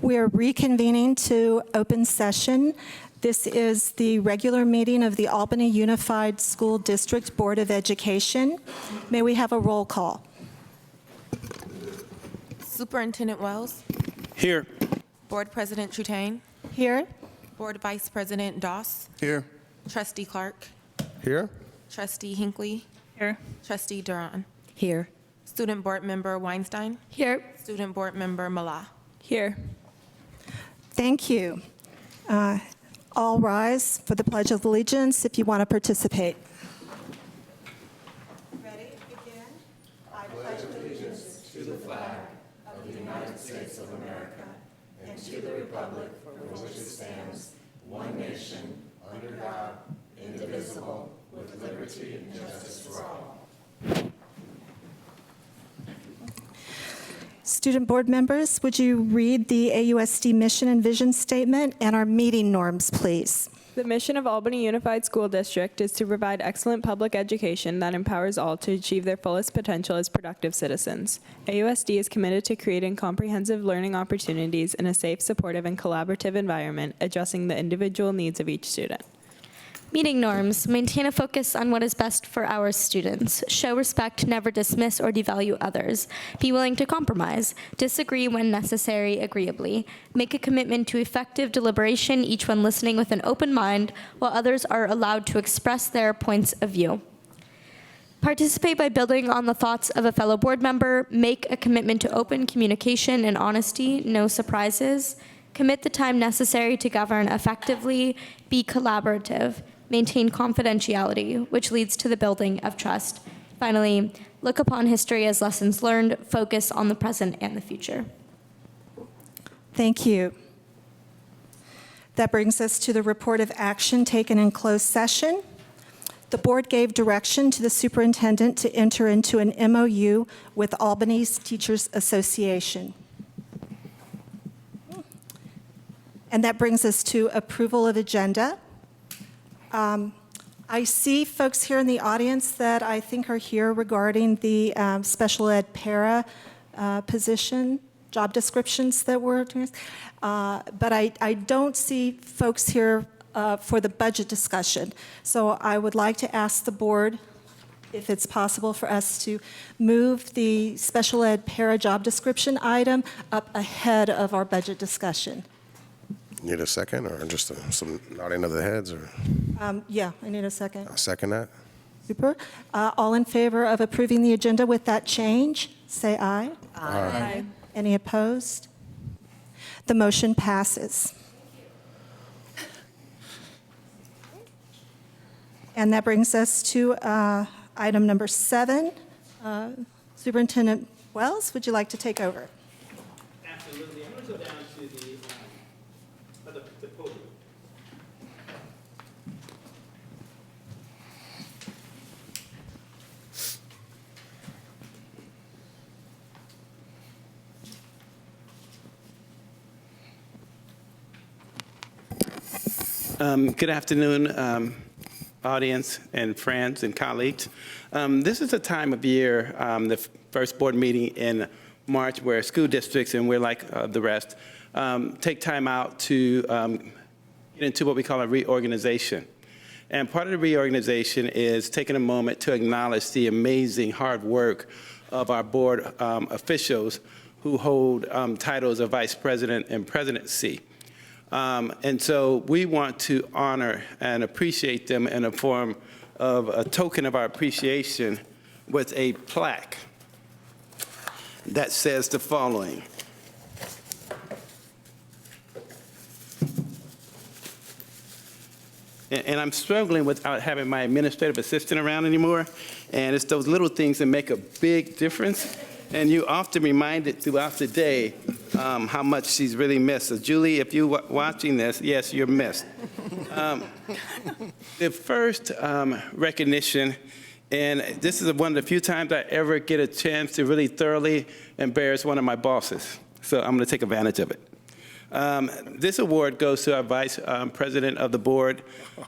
We are reconvening to open session. This is the regular meeting of the Albany Unified School District Board of Education. May we have a roll call? Superintendent Wells. Here. Board President Trutain. Here. Board Vice President Doss. Here. Trustee Clark. Here. Trustee Hinckley. Here. Trustee Duran. Here. Student Board Member Weinstein. Here. Student Board Member Mala. Here. Thank you. All rise for the Pledge of Allegiance if you want to participate. Ready? Begin. I pledge allegiance to the flag of the United States of America and to the republic for which it stands, one nation, under God, indivisible, with liberty and justice for all. Student board members, would you read the AUSD mission and vision statement and our meeting norms, please? The mission of Albany Unified School District is to provide excellent public education that empowers all to achieve their fullest potential as productive citizens. AUSD is committed to creating comprehensive learning opportunities in a safe, supportive, and collaborative environment, addressing the individual needs of each student. Meeting norms. Maintain a focus on what is best for our students. Show respect, never dismiss or devalue others. Be willing to compromise. Disagree when necessary, agreeably. Make a commitment to effective deliberation, each one listening with an open mind, while others are allowed to express their points of view. Participate by building on the thoughts of a fellow board member. Make a commitment to open communication and honesty, no surprises. Commit the time necessary to govern effectively. Be collaborative. Maintain confidentiality, which leads to the building of trust. Finally, look upon history as lessons learned, focus on the present and the future. Thank you. That brings us to the report of action taken in closed session. The board gave direction to the superintendent to enter into an MOU with Albany's Teachers Association. And that brings us to approval of agenda. I see folks here in the audience that I think are here regarding the special ed para position, job descriptions that we're doing. But I don't see folks here for the budget discussion. So I would like to ask the board if it's possible for us to move the special ed para job description item up ahead of our budget discussion. Need a second or just some nodding of the heads? Or Yeah, I need a second. I'll second that. Super. All in favor of approving the agenda with that change, say aye. Aye. Any opposed? The motion passes. And that brings us to item number 7. Superintendent Wells, would you like to take over? Absolutely. I'm going to go down to the podium. Good afternoon, audience and friends and colleagues. This is a time of year, the first board meeting in March, where school districts, and we're like the rest, take time out to get into what we call a reorganization. And part of the reorganization is taking a moment to acknowledge the amazing hard work of our board officials who hold titles of vice president and presidency. And so we want to honor and appreciate them in a form of a token of our appreciation with a plaque that says the following. And I'm struggling without having my administrative assistant around anymore, and it's those little things that make a big difference. And you often reminded throughout the day how much she's really missed. So Julie, if you're watching this, yes, you're missed. The first recognition, and this is one of the few times I ever get a chance to really thoroughly embarrass one of my bosses. So I'm going to take advantage of it. This award goes to our Vice President of the Board,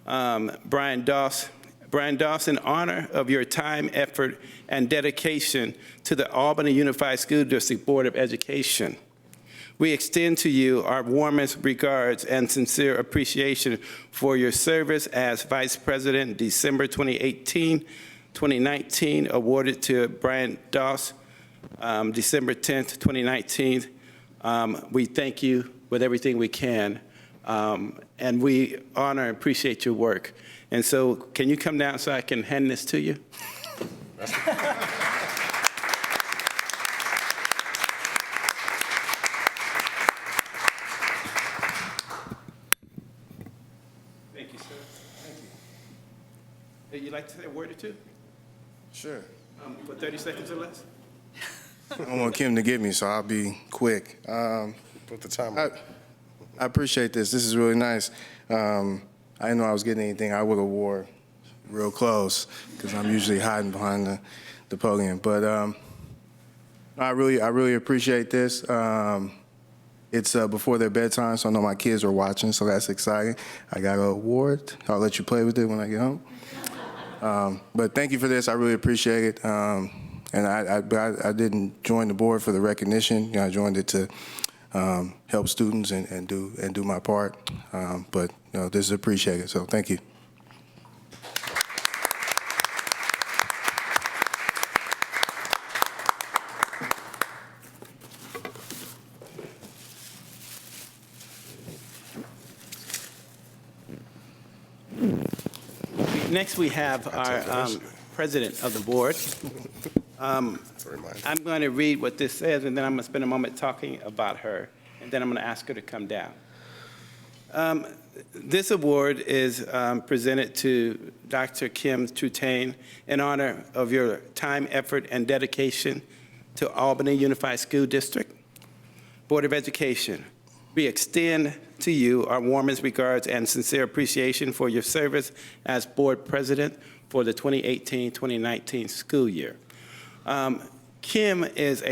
Brian Doss. Brian Doss, in honor of your time, effort, and dedication to the Albany Unified School District Board of Education. We extend to you our warmest regards and sincere appreciation for your service as Vice President, December 2018, 2019, awarded to Brian Doss, December 10th, 2019. We thank you with everything we can, and we honor and appreciate your work. And so, can you come down so I can hand this to you? Thank you, sir. Thank you. Would you like to say a word or two? Sure. For 30 seconds or less? I don't want Kim to get me, so I'll be quick. Put the timer. I appreciate this. This is really nice. I didn't know I was getting anything. I would have wore real close because I'm usually hiding behind the podium. But I really appreciate this. It's before their bedtime, so I know my kids are watching, so that's exciting. I got an award. I'll let you play with it when I get home. But thank you for this. I really appreciate it. And I didn't join the board for the recognition. You know, I joined it to help students and do my part. But you know, this is appreciated. So thank you. Next, we have our president of the board. That's a reminder. I'm going to read what this says, and then I'm going to spend a moment talking about her, and then I'm going to ask her to come down. This award is presented to Dr. Kim Trutain in honor of your time, effort, and dedication to Albany Unified School District. Board of Education, we extend to you our warmest regards and sincere appreciation for your service as board president for the 2018-2019 school year. Kim is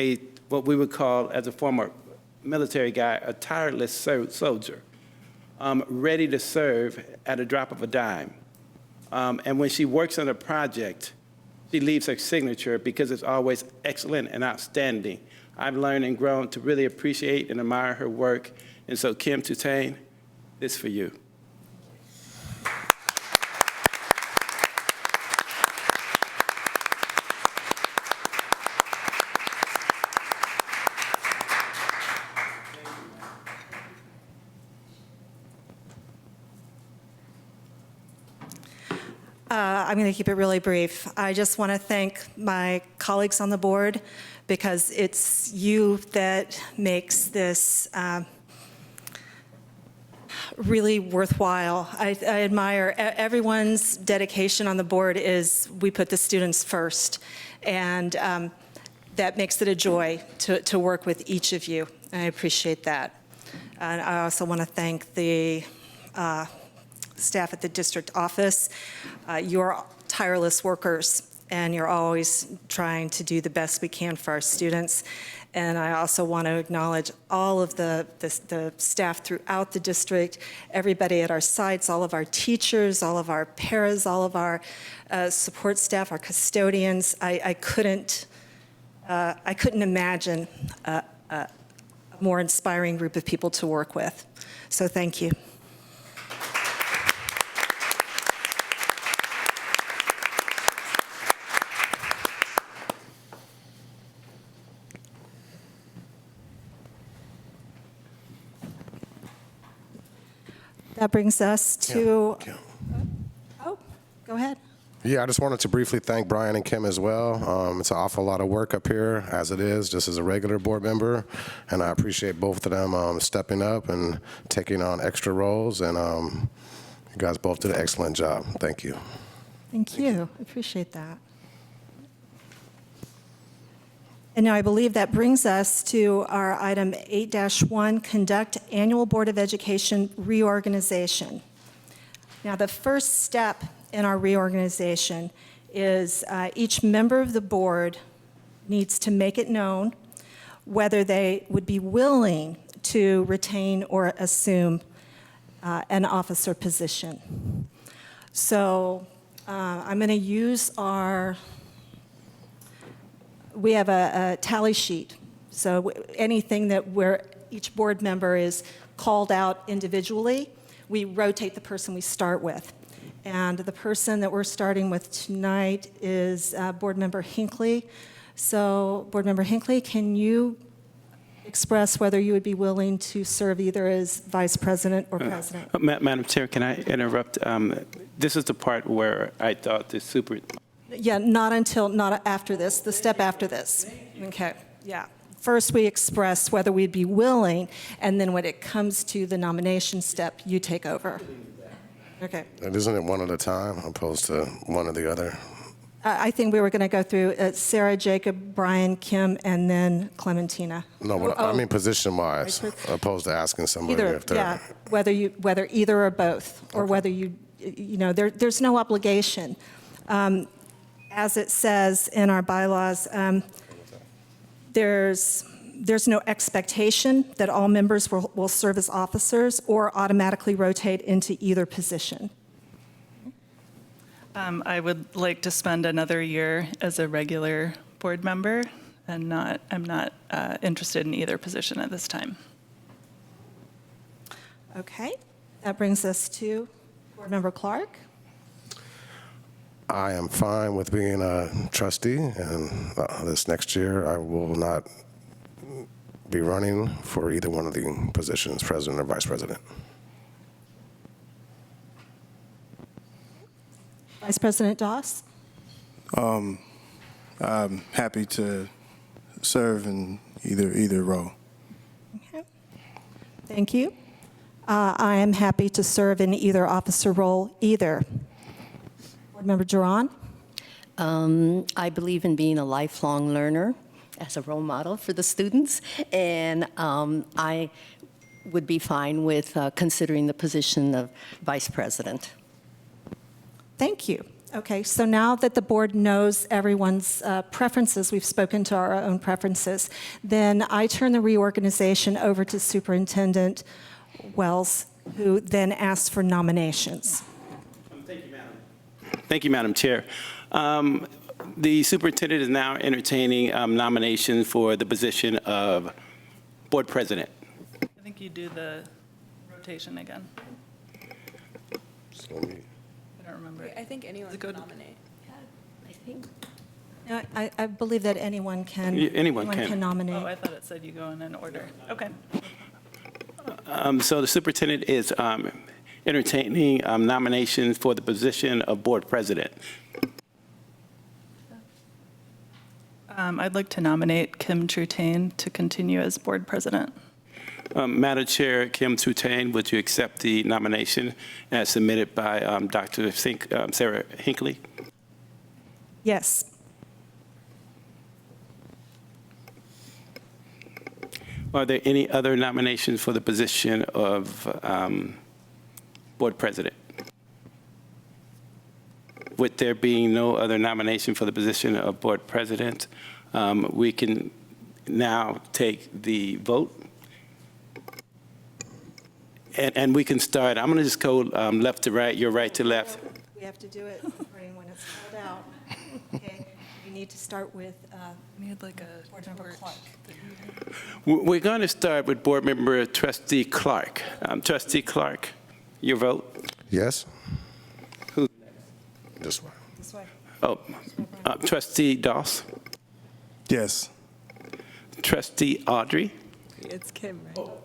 what we would call, as a former military guy, a tireless soldier, ready to serve at a drop of a dime. And when she works on a project, she leaves her signature because it's always excellent and outstanding. I've learned and grown to really appreciate and admire her work. And so, Kim Trutain, this for you. I'm going to keep it really brief. I just want to thank my colleagues on the board because it's you that makes this really worthwhile. I admire everyone's dedication on the board. Is we put the students first, and that makes it a joy to work with each of you. I appreciate that. And I also want to thank the staff at the district office. You're tireless workers, and you're always trying to do the best we can for our students. And I also want to acknowledge all of the staff throughout the district, everybody at our sites, all of our teachers, all of our paras, all of our support staff, our custodians. I couldn't imagine a more inspiring group of people to work with. So thank you. That brings us to, oh, go ahead. Yeah, I just wanted to briefly thank Brian and Kim as well. It's an awful lot of work up here, as it is, just as a regular board member, and I appreciate both of them stepping up and taking on extra roles, and you guys both did an excellent job. Thank you. Thank you. I appreciate that. And now I believe that brings us to our item 8-1, conduct annual Board of Education reorganization. Now, the first step in our reorganization is each member of the board needs to make it known whether they would be willing to retain or assume an officer position. So I'm going to use we have a tally sheet. So anything that we're each board member is called out individually. We rotate the person we start with. And the person that we're starting with tonight is Board Member Hinckley. So, Board Member Hinckley, can you express whether you would be willing to serve either as Vice President or President? Madam Chair, can I interrupt? This is the part where I thought the super. Yeah, not after this, the step after this. Okay, yeah. First, we express whether we'd be willing, and then when it comes to the nomination step, you take over. Okay. And isn't it one at a time opposed to one or the other? I think we were going to go through Sarah, Jacob, Brian, Kim, and then Clementina. No, but I mean position-wise, opposed to asking somebody Either, if they're... yeah, whether either or both, or whether there's no obligation. As it says in our bylaws, there's no expectation that all members will serve as officers or automatically rotate into either position. I would like to spend another year as a regular board member, and I'm not interested in either position at this time. Okay, that brings us to Board Member Clark. I am fine with being a trustee, and this next year I will not be running for either one of the positions, President or Vice President. Vice President Doss? I'm happy to serve in either role. Okay. Thank you. I am happy to serve in either officer role either. Board Member Duran? I believe in being a lifelong learner as a role model for the students, and I would be fine with considering the position of Vice President. Thank you. Okay, so now that the board knows everyone's preferences, we've spoken to our own preferences, then I turn the reorganization over to Superintendent Wells, who then asks for nominations. Thank you, Madam. Thank you, Madam Chair. The superintendent is now entertaining nominations for the position of Board President. I think you do the rotation again. I don't remember. I think anyone can nominate. I think. No, I believe that anyone can. Anyone can. nominate. Oh, I thought it said you go in an order. Okay. So the superintendent is entertaining nominations for the position of Board President. I'd like to nominate Kim Trutain to continue as board president. Madam Chair, Kim Trutain, would you accept the nomination as submitted by Dr. Sarah Hinckley? Yes. Are there any other nominations for the position of Board President? With there being no other nomination for the position of Board President, we can now take the vote. And we can start. I'm going to just go left to right, your right to left. We have to do it when it's called out. Okay, you need to start with We had like a Board Member Clark. We're going to start with Board Member Trustee Clark. Trustee Clark, your vote? Yes? Who? This way. This way. Oh, Trustee Doss? Yes. Trustee Audrey? It's Kim, right? Go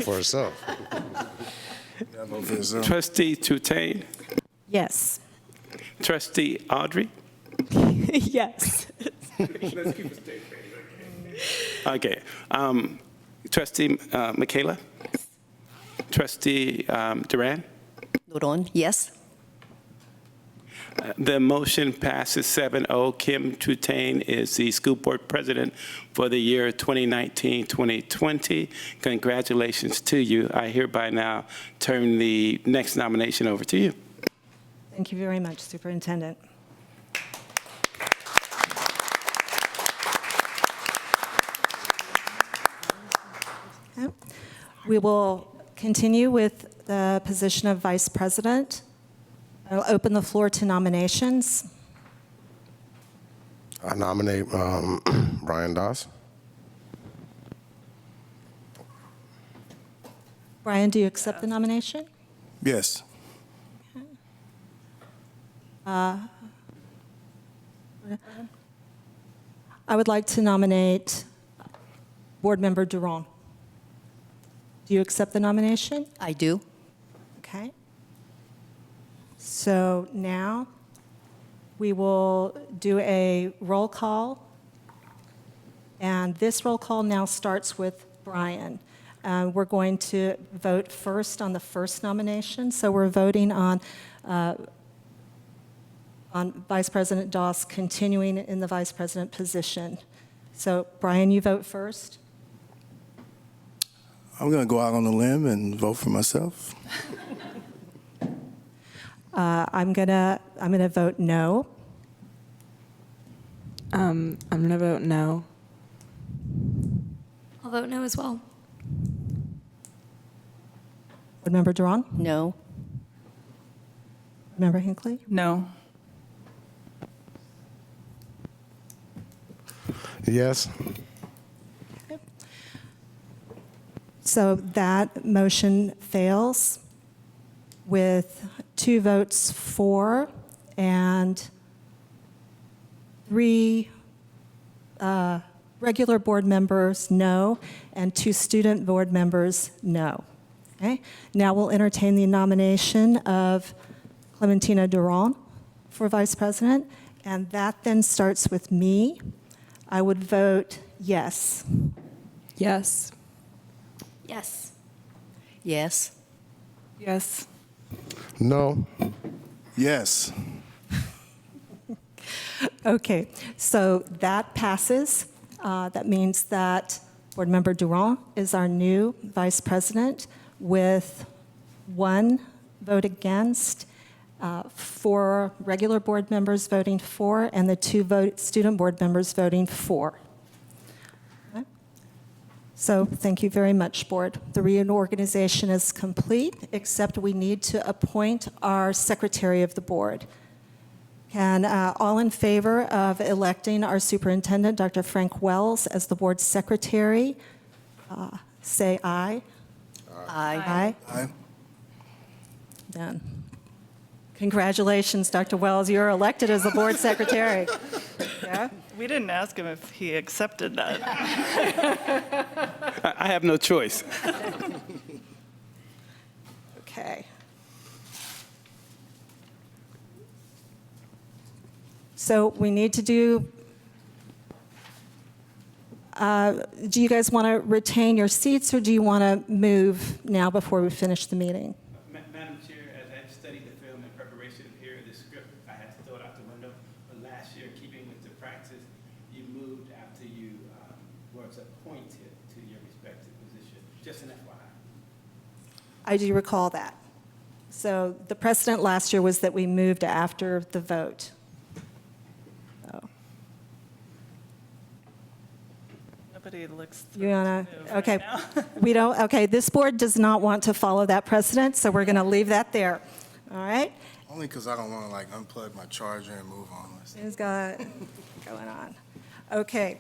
for herself. I vote for yourself. Trustee Trutain? Yes. Trustee Audrey? Yes. Okay. Trustee Michaela? Trustee Duran? Duran, yes. The motion passes 7-0. Kim Trutain is the school board president for the year 2019-2020. Congratulations to you. I hereby now turn the next nomination over to you. Thank you very much, Superintendent. Okay. We will continue with the position of Vice President. I'll open the floor to nominations. I nominate Brian Doss. Brian, do you accept the nomination? Yes. I would like to nominate Board Member Durand. Do you accept the nomination? I do. Okay. So now we will do a roll call. And this roll call now starts with Brian. We're going to vote first on the first nomination. So we're voting on Vice President Doss continuing in the Vice President position. So Brian, you vote first. I'm going to go out on a limb and vote for myself. I'm gonna vote no. I'm going to vote no. I'll vote no as well. Board Member Durand? No. Member Hinckley? No. Yes. So that motion fails with 2 votes for and 3 regular board members no, and 2 student board members no. Okay? Now we'll entertain the nomination of Clementina Durand for Vice President, and that then starts with me. I would vote yes. Yes. Yes. Yes. Yes. No. Yes. Okay, so that passes. That means that Board Member Durand is our new Vice President with 1 vote against, 4 regular board members voting for, and the 2 student board members voting for. Okay. So thank you very much, Board. The reorganization is complete, except we need to appoint our Secretary of the Board. Can all in favor of electing our Superintendent, Dr. Frank Wells, as the Board Secretary, say aye. Aye. Aye. Done. Congratulations, Dr. Wells. You're elected as the Board Secretary. Yeah? We didn't ask him if he accepted that. I have no choice. Okay. So we need to do you guys want to retain your seats, or do you want to move now before we finish the meeting? Madam Chair, as I studied the film in preparation here, the script, I had to throw it out the window. But last year, keeping with the practice, you moved after you was appointed to your respective position. Just an FYI. I do recall that. So the precedent last year was that we moved after the vote. So, Nobody looks you thrilled wanna, to move right okay, now. we don't, okay, this board does not want to follow that precedent, so we're going to leave that there. All right? Only because I don't want to like unplug my charger and move on. Who's got it going on? Okay,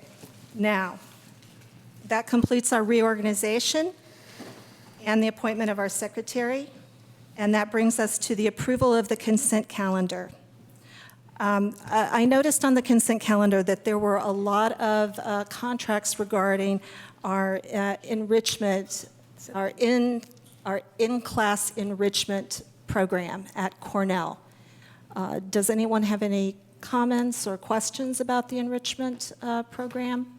now, that completes our reorganization and the appointment of our secretary, and that brings us to the approval of the consent calendar. I noticed on the consent calendar that there were a lot of contracts regarding our enrichment, our in-class enrichment program at Cornell. Does anyone have any comments or questions about the enrichment program?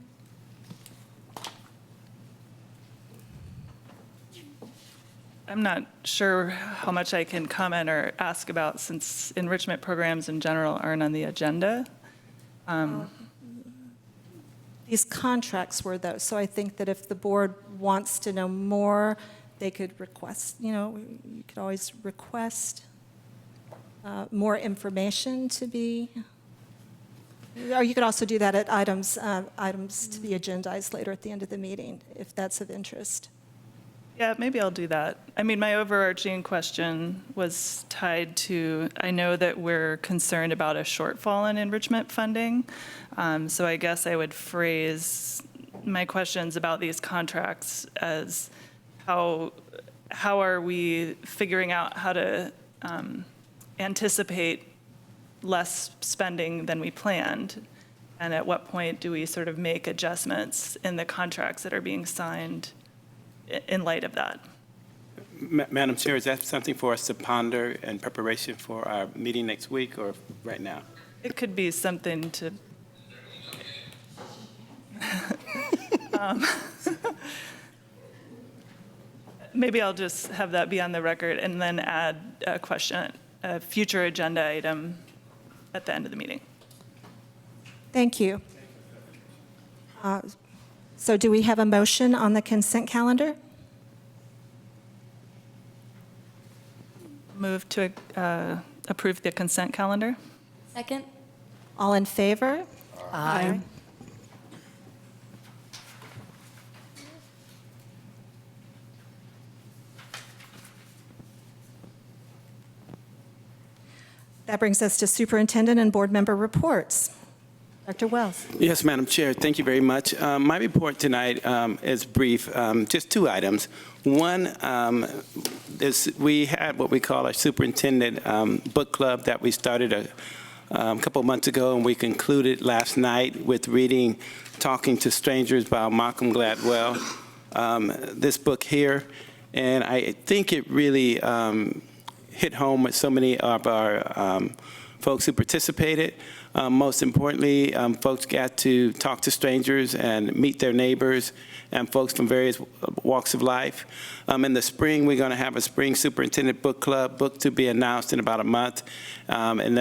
I'm not sure how much I can comment or ask about, since enrichment programs in general aren't on the agenda. These contracts were those, so I think that if the board wants to know more, they could request, you could always request more information to be, or you could also do that at items to be agendized later at the end of the meeting, if that's of interest. Yeah, maybe I'll do that. I mean, my overarching question was tied to, I know that we're concerned about a shortfall in enrichment funding. So I guess I would phrase my questions about these contracts as how how are we figuring out how to anticipate less spending than we planned? And at what point do we sort of make adjustments in the contracts that are being signed in light of that? Madam Chair, is that something for us to ponder in preparation for our meeting next week or right now? It could be something to, maybe I'll just have that be on the record and then add a question, a future agenda item at the end of the meeting. Thank you. So do we have a motion on the consent calendar? Move to approve the consent calendar. Second? All in favor? Aye. That brings us to superintendent and board member reports. Dr. Wells. Yes, Madam Chair, thank you very much. My report tonight is brief, just two items. One is we had what we call our superintendent book club that we started a couple months ago, and we concluded last night with reading Talking to Strangers by Malcolm Gladwell, this book here. And I think it really hit home with so many of our folks who participated. Most importantly, folks got to talk to strangers and meet their neighbors and folks from various walks of life. In the spring, we're going to have a spring superintendent book club, book to be announced in about a month, and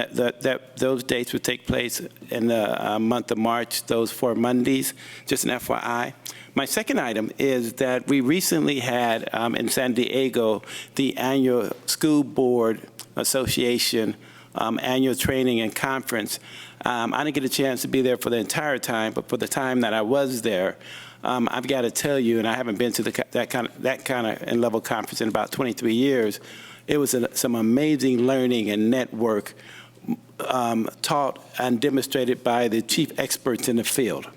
those dates will take place in the month of March, those 4 Mondays, just an FYI. My second item is that we recently had in San Diego the annual School Board Association annual training and conference. I didn't get a chance to be there for the entire time, but for the time that I was there, I've got to tell you, and I haven't been to that kind of level conference in about 23 years. It was some amazing learning and network taught and demonstrated by the chief experts in the field.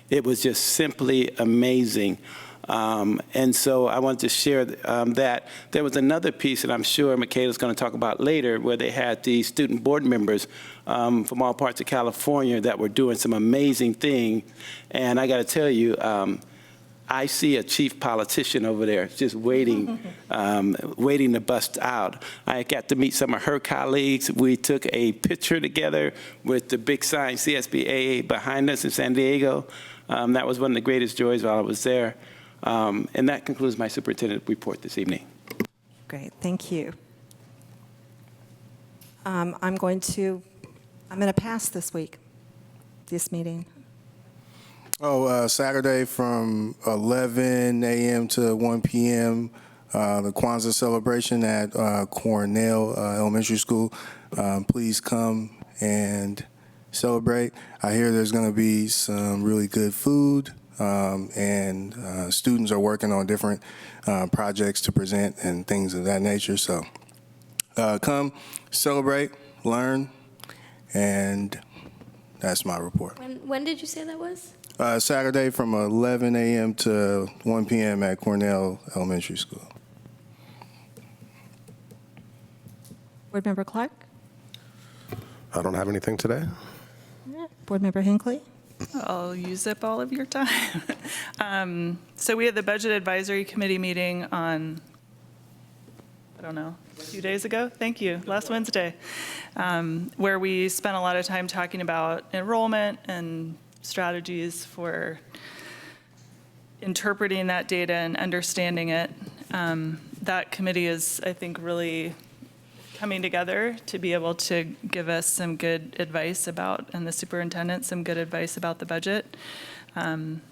It was just simply amazing. And so I wanted to share that. There was another piece that I'm sure Michaela's going to talk about later, where they had the student board members from all parts of California that were doing some amazing thing. And I got to tell you, I see a chief politician over there just waiting, waiting to bust out. I got to meet some of her colleagues. We took a picture together with the big sign CSBAA behind us in San Diego. That was one of the greatest joys while I was there. And that concludes my superintendent report this evening. Great, thank you. I'm going to pass this meeting. Saturday from 11 a.m. to 1 p.m., the Kwanzaa celebration at Cornell Elementary School. Please come and celebrate. I hear there's going to be some really good food, and students are working on different projects to present and things of that nature. So come, celebrate, learn, and that's my report. When did you say that was? Saturday from 11 a.m. to 1 p.m. at Cornell Elementary School. Board Member Clark? I don't have anything today. Board Member Hinckley? I'll use up all of your time. So we had the Budget Advisory Committee meeting on, I don't know, a few days ago. Thank you, last Wednesday, where we spent a lot of time talking about enrollment and strategies for interpreting that data and understanding it. That committee is, I think, really coming together to be able to give us some good advice about, and the superintendent, some good advice about the budget.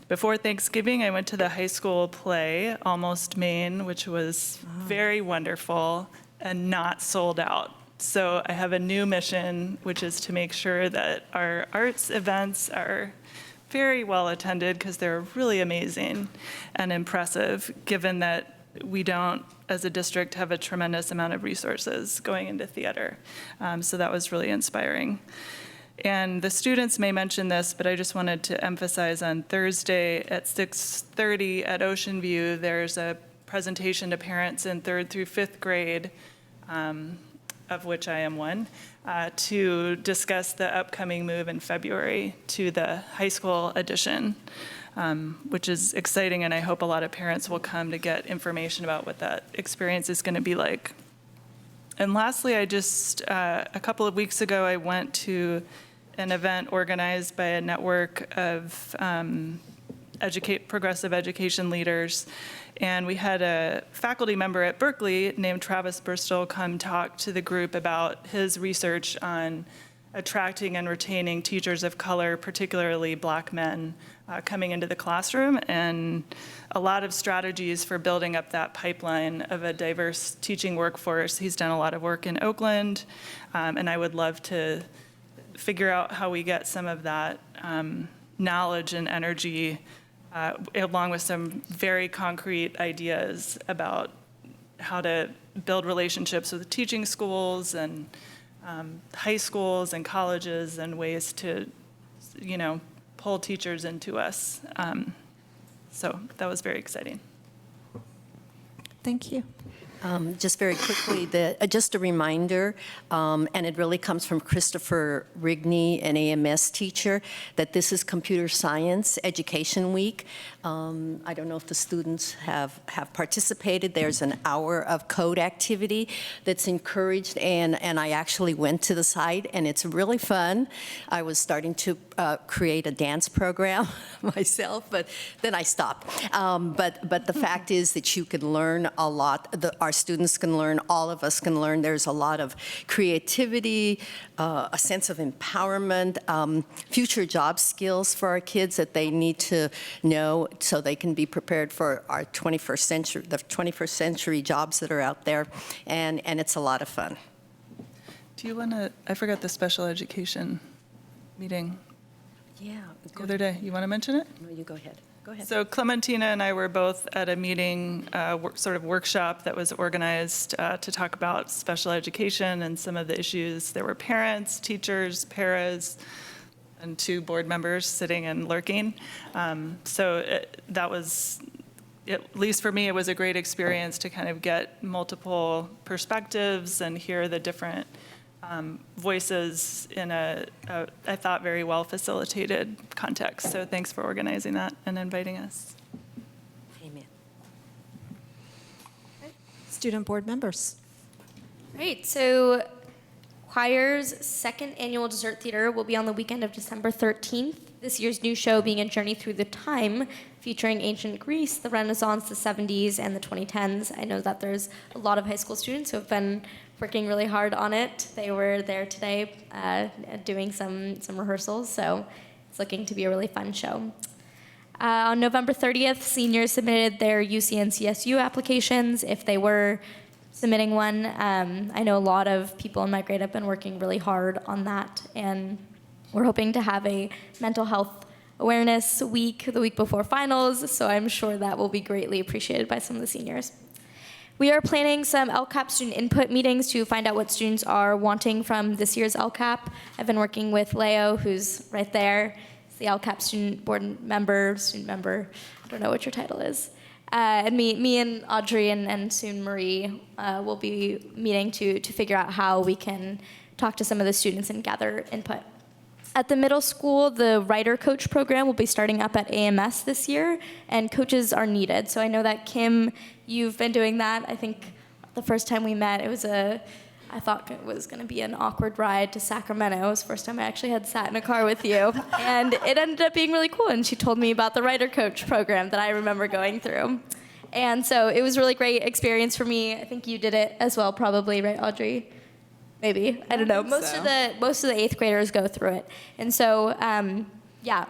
Before Thanksgiving, I went to the high school play, Almost Maine, which was very wonderful and not sold out. So I have a new mission, which is to make sure that our arts events are very well attended, because they're really amazing and impressive, given that we don't, as a district, have a tremendous amount of resources going into theater. So that was really inspiring. And the students may mention this, but I just wanted to emphasize on Thursday at 6:30 at Ocean View, there's a presentation to parents in 3rd through 5th grade, of which I am one, to discuss the upcoming move in February to the high school edition, which is exciting, and I hope a lot of parents will come to get information about what that experience is going to be like. And lastly, I just, a couple of weeks ago, I went to an event organized by a network of progressive education leaders, and we had a faculty member at Berkeley named Travis Bristol come talk to the group about his research on attracting and retaining teachers of color, particularly Black men, coming into the classroom, and a lot of strategies for building up that pipeline of a diverse teaching workforce. He's done a lot of work in Oakland, and I would love to figure out how we get some of that knowledge and energy along with some very concrete ideas about how to build relationships with teaching schools and high schools and colleges and ways to, pull teachers into us. So that was very exciting. Thank you. Just very quickly, just a reminder, and it really comes from Christopher Rigney, an AMS teacher, that this is Computer Science Education Week. I don't know if the students have participated. There's an hour of code activity that's encouraged, and I actually went to the site, and it's really fun. I was starting to create a dance program myself, but then I stopped. But the fact is that you can learn a lot. Our students can learn, all of us can learn. There's a lot of creativity, a sense of empowerment, future job skills for our kids that they need to know so they can be prepared for our 21st century, the 21st century jobs that are out there, and it's a lot of fun. Do you want to, I forgot the special education meeting Yeah. the other day. You want to mention it? No, you go ahead. Go ahead. So Clementina and I were both at a meeting, sort of workshop that was organized to talk about special education and some of the issues. There were parents, teachers, paras, and 2 board members sitting and lurking. That was, at least for me, it was a great experience to kind of get multiple perspectives and hear the different voices in I thought, very well facilitated context. So thanks for organizing that and inviting us. Amen. Student board members. Great. So Choir's 2nd annual dessert theater will be on the weekend of December 13th. This year's new show being a journey through the time, featuring ancient Greece, the Renaissance, the 70s, and the 2010s. I know that there's a lot of high school students who have been working really hard on it. They were there today doing some rehearsals, so it's looking to be a really fun show. On November 30th, seniors submitted their UC and CSU applications if they were submitting one. I know a lot of people in my grade have been working really hard on that, and we're hoping to have a mental health awareness week the week before finals, so I'm sure that will be greatly appreciated by some of the seniors. We are planning some LCAP student input meetings to find out what students are wanting from this year's LCAP. I've been working with Leo, who's right there. He's the LCAP student member, I don't know what your title is. And me and Audrey and soon Marie will be meeting to figure out how we can talk to some of the students and gather input. At the middle school, the writer coach program will be starting up at AMS this year, and coaches are needed. So I know that, Kim, you've been doing that. I think the first time we met, I thought it was going to be an awkward ride to Sacramento. It was the first time I actually had sat in a car with you, and it ended up being really cool. And she told me about the writer coach program that I remember going through. And so it was a really great experience for me. I think you did it as well, probably, right, Audrey? Maybe, I don't know. Most of the 8th graders go through it. And so,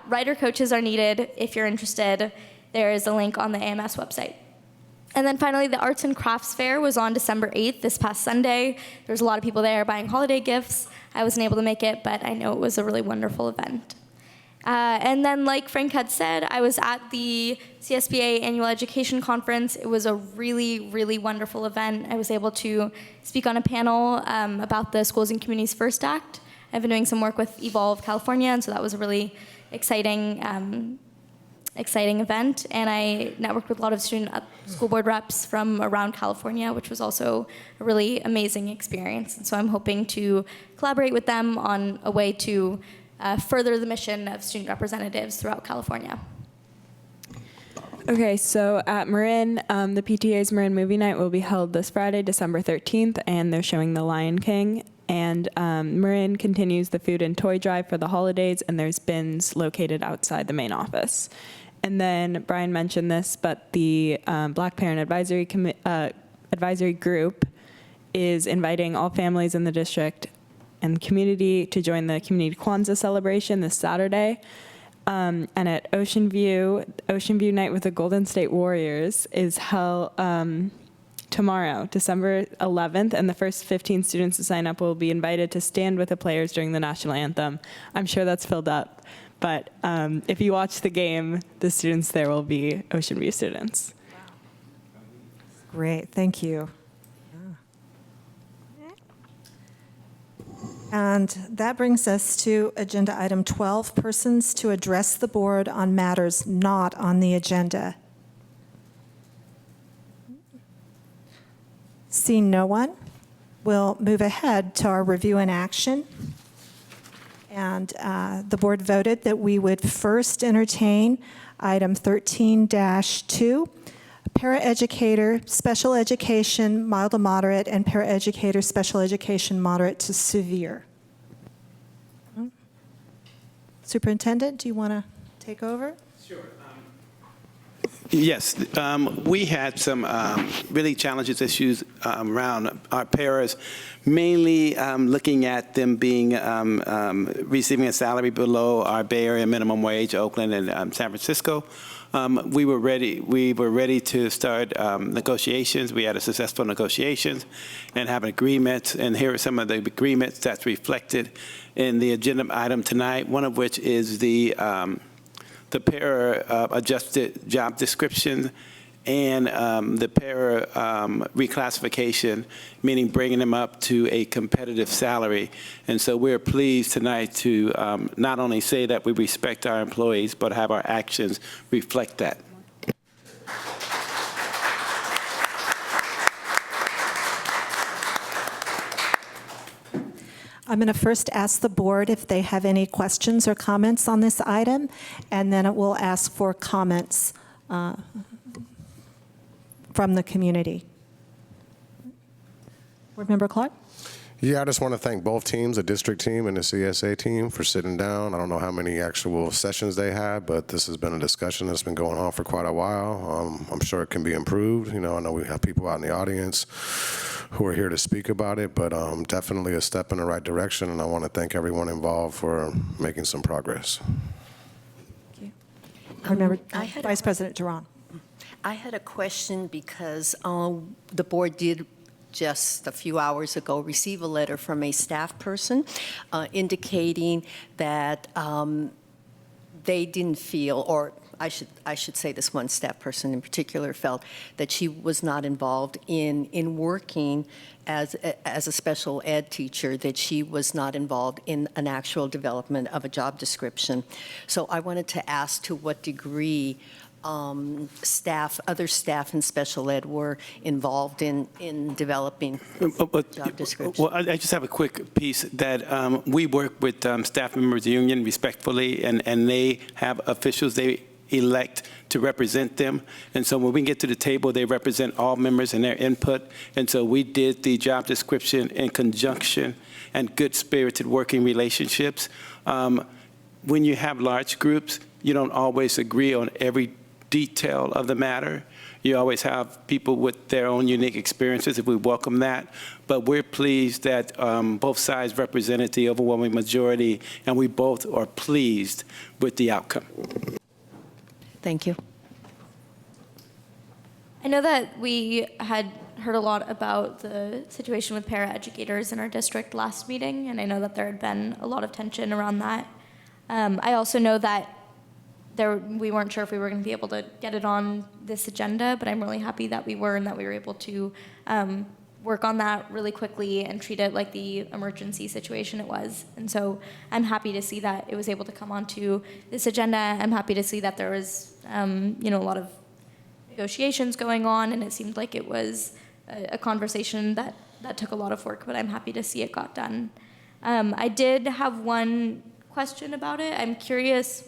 writer coaches are needed. If you're interested, there is a link on the AMS website. And then finally, the Arts and Crafts Fair was on December 8th, this past Sunday. There was a lot of people there buying holiday gifts. I wasn't able to make it, but I know it was a really wonderful event. And then, like Frank had said, I was at the CSBA Annual Education Conference. It was a really, really wonderful event. I was able to speak on a panel about the Schools and Communities First Act. I've been doing some work with Evolve California, and so that was a really exciting exciting event, and I networked with a lot of school board reps from around California, which was also a really amazing experience. And so I'm hoping to collaborate with them on a way to further the mission of student representatives throughout California. Okay, so at Marin, the PTA's Marin Movie Night will be held this Friday, December 13th, and they're showing The Lion King. And Marin continues the food and toy drive for the holidays, and there's bins located outside the main office. And then Brian mentioned this, but the Black Parent Advisory Group is inviting all families in the district and community to join the Community Kwanzaa celebration this Saturday. And at Ocean View Night with the Golden State Warriors is held tomorrow, December 11th, and the first 15 students to sign up will be invited to stand with the players during the national anthem. I'm sure that's filled up, but if you watch the game, the students there will be Ocean View students. Great, thank you. And that brings us to agenda item 12, persons to address the board on matters not on the agenda. Seeing no one, we'll move ahead to our review and action. And the board voted that we would first entertain item 13-2, paraeducator, special education, mild to moderate, and paraeducator, special education, moderate to severe. Superintendent, do you want to take over? Sure. Yes, we had some really challenges, issues around our paras, mainly looking at them being receiving a salary below our Bay Area minimum wage, Oakland and San Francisco. We were ready to start negotiations. We had a successful negotiations and have an agreement. And here are some of the agreements that's reflected in the agenda item tonight. One of which is the para adjusted job description and the para reclassification, meaning bringing them up to a competitive salary. And so we're pleased tonight to not only say that we respect our employees, but have our actions reflect that. I'm going to first ask the board if they have any questions or comments on this item, and then it will ask for comments from the community. Board Member Clark? Yeah, I just want to thank both teams, the district team and the CSA team, for sitting down. I don't know how many actual sessions they had, but this has been a discussion that's been going on for quite a while. I'm sure it can be improved. You know, I know we have people out in the audience who are here to speak about it, but definitely a step in the right direction, and I want to thank everyone involved for making some progress. Thank you. Board Member, I had Vice President Duran. I had a question because the board did just a few hours ago receive a letter from a staff person indicating that they didn't feel, or I should say this one staff person in particular felt that she was not involved in working as a special ed teacher, that she was not involved in an actual development of a job description. So I wanted to ask to what degree other staff in special ed were involved in developing job descriptions. Well, I just have a quick piece that we work with staff members of the union respectfully, and they have officials they elect to represent them. And so when we get to the table, they represent all members and their input. And so we did the job description in conjunction and good-spirited working relationships. When you have large groups, you don't always agree on every detail of the matter. You always have people with their own unique experiences, if we welcome that. But we're pleased that both sides represented the overwhelming majority, and we both are pleased with the outcome. Thank you. I know that we had heard a lot about the situation with paraeducators in our district last meeting, and I know that there had been a lot of tension around that. I also know that we weren't sure if we were going to be able to get it on this agenda, but I'm really happy that we were and that we were able to work on that really quickly and treat it like the emergency situation it was. And so I'm happy to see that it was able to come onto this agenda. I'm happy to see that there was, a lot of negotiations going on, and it seemed like it was a conversation that took a lot of work, but I'm happy to see it got done. I did have one question about it. I'm curious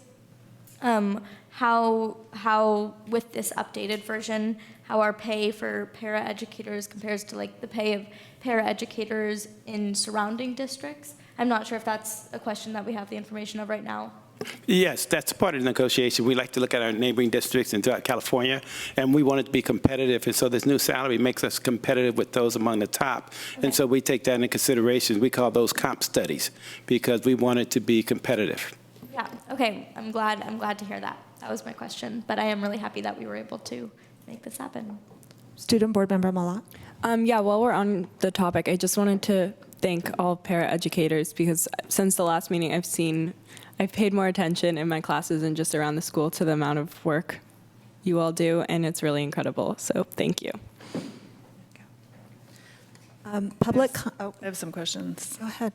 how with this updated version, how our pay for paraeducators compares to like the pay of paraeducators in surrounding districts. I'm not sure if that's a question that we have the information of right now. Yes, that's part of the negotiation. We like to look at our neighboring districts and throughout California, and we want it to be competitive. And so this new salary makes us competitive with those among the top. Okay. And so we take that into consideration. We call those comp studies because we want it to be competitive. Yeah, okay, I'm glad to hear that. That was my question, but I am really happy that we were able to make this happen. Student Board Member Malat. Yeah, while we're on the topic, I just wanted to thank all paraeducators because since the last meeting I've paid more attention in my classes and just around the school to the amount of work you all do, and it's really incredible. So thank you. I have some questions. Go ahead.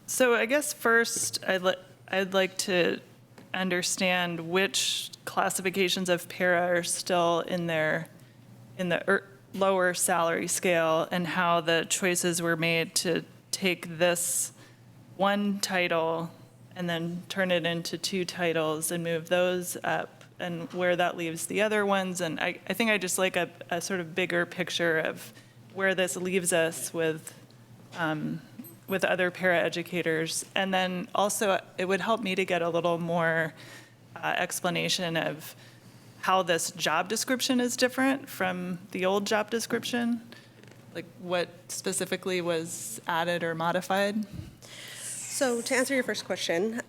So I guess first, I'd like to understand which classifications of para are still in the lower salary scale, and how the choices were made to take this one title and then turn it into 2 titles and move those up, and where that leaves the other ones. And I think I just like a sort of bigger picture of where this leaves us with other paraeducators. And then also, it would help me to get a little more explanation of how this job description is different from the old job description, like what specifically was added or modified. So to answer your first question,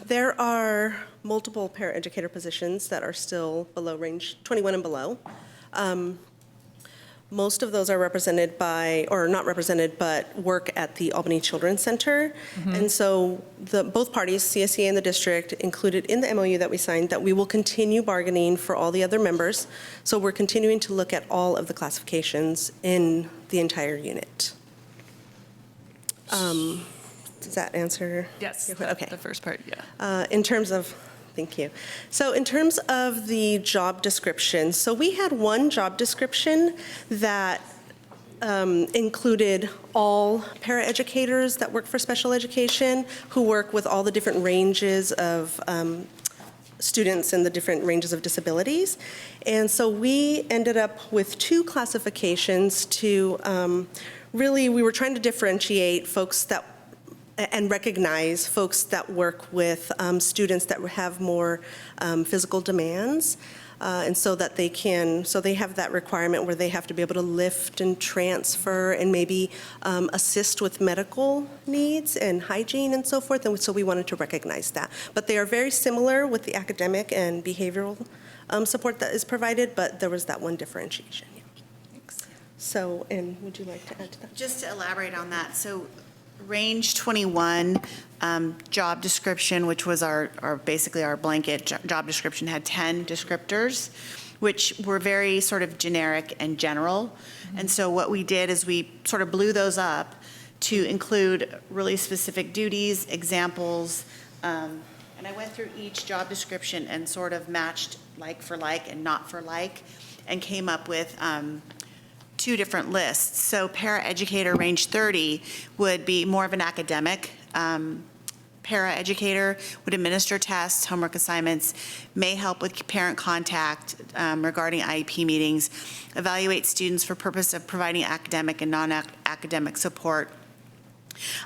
there are multiple paraeducator positions that are still below range 21 and below. Most of those are represented by, or not represented, but work at the Albany Children's Center. And so both parties, CSEA and the district, included in the MOU that we signed that we will continue bargaining for all the other members. So we're continuing to look at all of the classifications in the entire unit. Does that answer? Yes, Okay. the first part, yeah. In terms of, thank you. So in terms of the job description, so we had one job description that included all paraeducators that work for special education, who work with all the different ranges of students and the different ranges of disabilities. And so we ended up with 2 classifications to really, we were trying to differentiate folks that and recognize folks that work with students that have more physical demands, and so that they have that requirement where they have to be able to lift and transfer and maybe assist with medical needs and hygiene and so forth, and so we wanted to recognize that. But they are very similar with the academic and behavioral support that is provided, but there was that one differentiation. Yeah. Thanks. So, and would you like to add to that? Just to elaborate on that, so range 21 job description, which was basically our blanket job description, had 10 descriptors, which were very sort of generic and general. And so what we did is we sort of blew those up to include really specific duties, examples, and I went through each job description and sort of matched like for like and not for like, and came up with 2 different lists. So paraeducator range 30 would be more of an academic. Paraeducator would administer tests, homework assignments, may help with parent contact regarding IEP meetings, evaluate students for purpose of providing academic and non-academic support.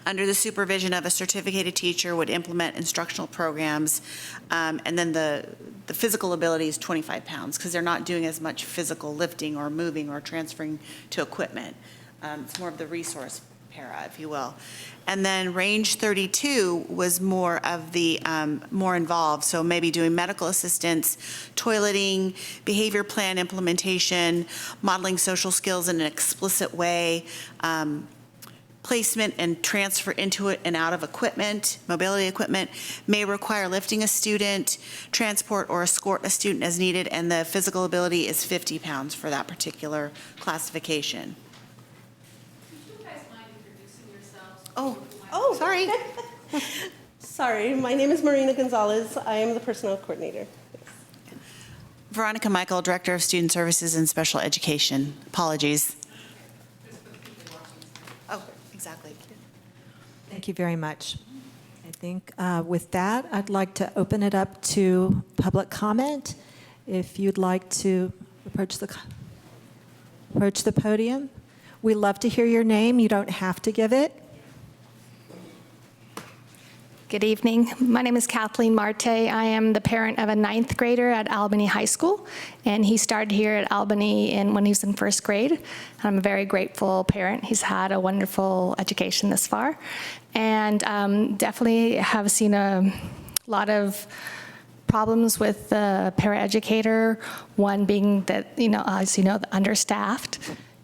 Under the supervision of a certificated teacher, would implement instructional programs, and then the physical ability is 25 pounds because they're not doing as much physical lifting or moving or transferring to equipment. It's more of the resource para, if you will. And then range 32 was more of the more involved, so maybe doing medical assistance, toileting, behavior plan implementation, modeling social skills in an explicit way, placement and transfer into it and out of equipment, mobility equipment, may require lifting a student, transport or escort a student as needed, and the physical ability is 50 pounds for that particular classification. Oh, sorry. Sorry, my name is Marina Gonzalez. I am the personnel coordinator. Veronica Michael, Director of Student Services and Special Education. Apologies. Oh, exactly. Thank you very much. I think with that, I'd like to open it up to public comment. If you'd like to approach the podium. We love to hear your name. You don't have to give it. Good evening. My name is Kathleen Marte. I am the parent of a 9th grader at Albany High School, and he started here at Albany when he was in 1st grade. I'm a very grateful parent. He's had a wonderful education this far, and definitely have seen a lot of problems with the paraeducator, one being that, as you know, understaffed.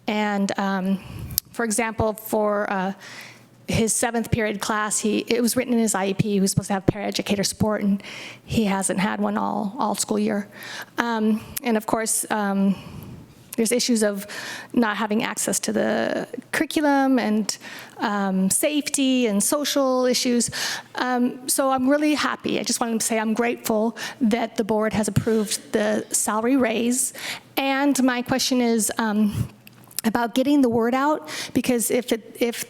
And for example, for his 7th period class, it was written in his IEP, he was supposed to have paraeducator support, and he hasn't had one all school year. And of course, there's issues of not having access to the curriculum and safety and social issues. So I'm really happy. I just wanted to say I'm grateful that the board has approved the salary raise. And my question is, about getting the word out, because if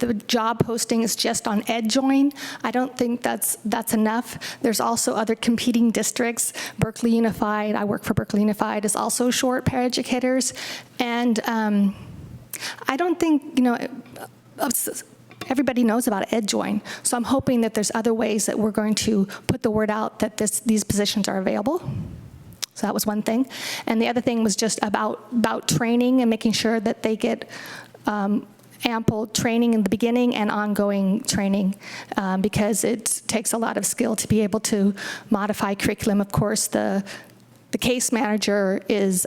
the job posting is just on EdJoin, I don't think that's enough. There's also other competing districts. Berkeley Unified, I work for Berkeley Unified, is also short paraeducators, and I don't think everybody knows about EdJoin. So I'm hoping that there's other ways that we're going to put the word out that these positions are available. So that was one thing. And the other thing was just about training and making sure that they get ample training in the beginning and ongoing training, because it takes a lot of skill to be able to modify curriculum. Of course, the case manager is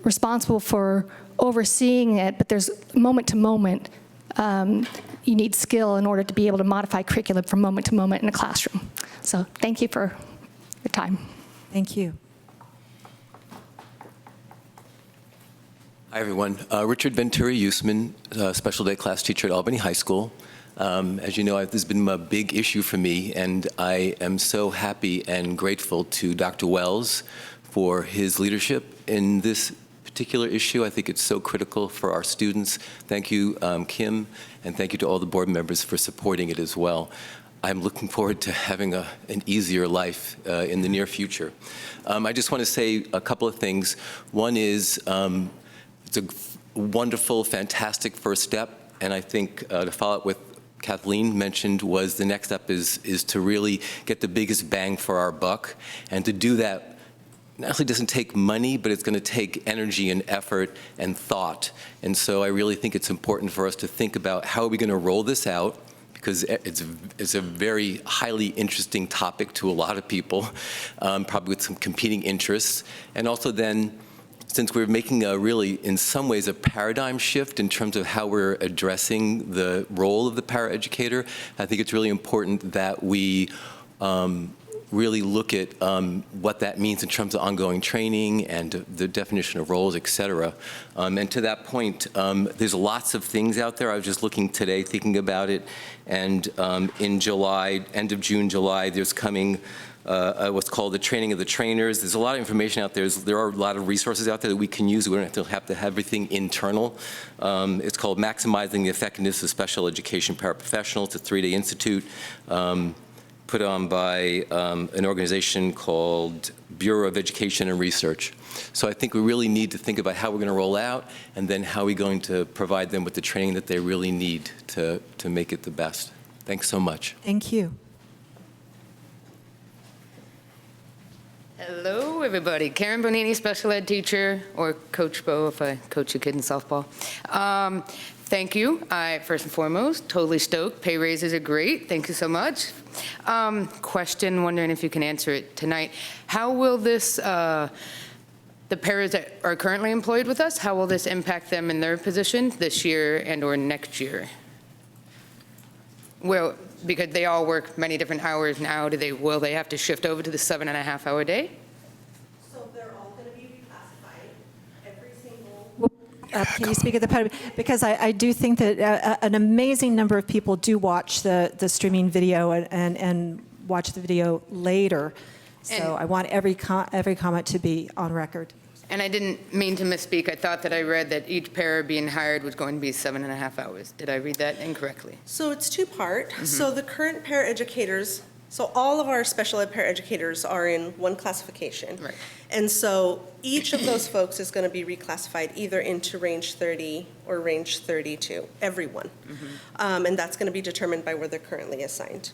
responsible for overseeing it, but there's moment to moment. You need skill in order to be able to modify curriculum from moment to moment in a classroom. So thank you for your time. Thank you. Hi, everyone. Richard Venturi-Usman, special ed class teacher at Albany High School. As you know, this has been a big issue for me, and I am so happy and grateful to Dr. Wells for his leadership in this particular issue. I think it's so critical for our students. Thank you, Kim, and thank you to all the board members for supporting it as well. I'm looking forward to having an easier life in the near future. I just want to say a couple of things. One is, it's a wonderful, fantastic first step, and I think to follow up with Kathleen mentioned was the next step is to really get the biggest bang for our buck, and to do that not only doesn't take money, but it's going to take energy and effort and thought. And so I really think it's important for us to think about how are we going to roll this out, because it's a very highly interesting topic to a lot of people, probably with some competing interests, and also then, since we're making a really, in some ways, a paradigm shift in terms of how we're addressing the role of the paraeducator, I think it's really important that we really look at what that means in terms of ongoing training and the definition of roles, et cetera. And to that point, there's lots of things out there. I was just looking today, thinking about it, and in July, end of June, July, there's coming what's called the training of the trainers. There's a lot of information out there. There are a lot of resources out there that we can use. We don't have to have everything internal. It's called Maximizing the Effectiveness of Special Education Paraprofessionals. It's a 3-day institute put on by an organization called Bureau of Education and Research. So I think we really need to think about how we're going to roll out, and then how we're going to provide them with the training that they really need to make it the best. Thanks so much. Thank you. Hello, everybody. Karen Bonini, special ed teacher, or Coach Bo if I coach a kid in softball. Thank you. First and foremost, totally stoked. Pay raises are great. Thank you so much. Question, wondering if you can answer it tonight. How will this, the paras that are currently employed with us, how will this impact them in their position this year and or next year? Well, because they all work many different hours now, will they have to shift over to the 7.5-hour day? So they're all going to be reclassified. Every single Can you speak at the podium? Because I do think that an amazing number of people do watch the streaming video and watch the video later. So And- I want every comment to be on record. And I didn't mean to misspeak. I thought that I read that each para being hired was going to be 7.5 hours. Did I read that incorrectly? So it's two-part. So the current paraeducators, so all of our special ed paraeducators are in one classification. Right. And so each of those folks is going to be reclassified either into range 30 or range 32, everyone. And that's going to be determined by where they're currently assigned.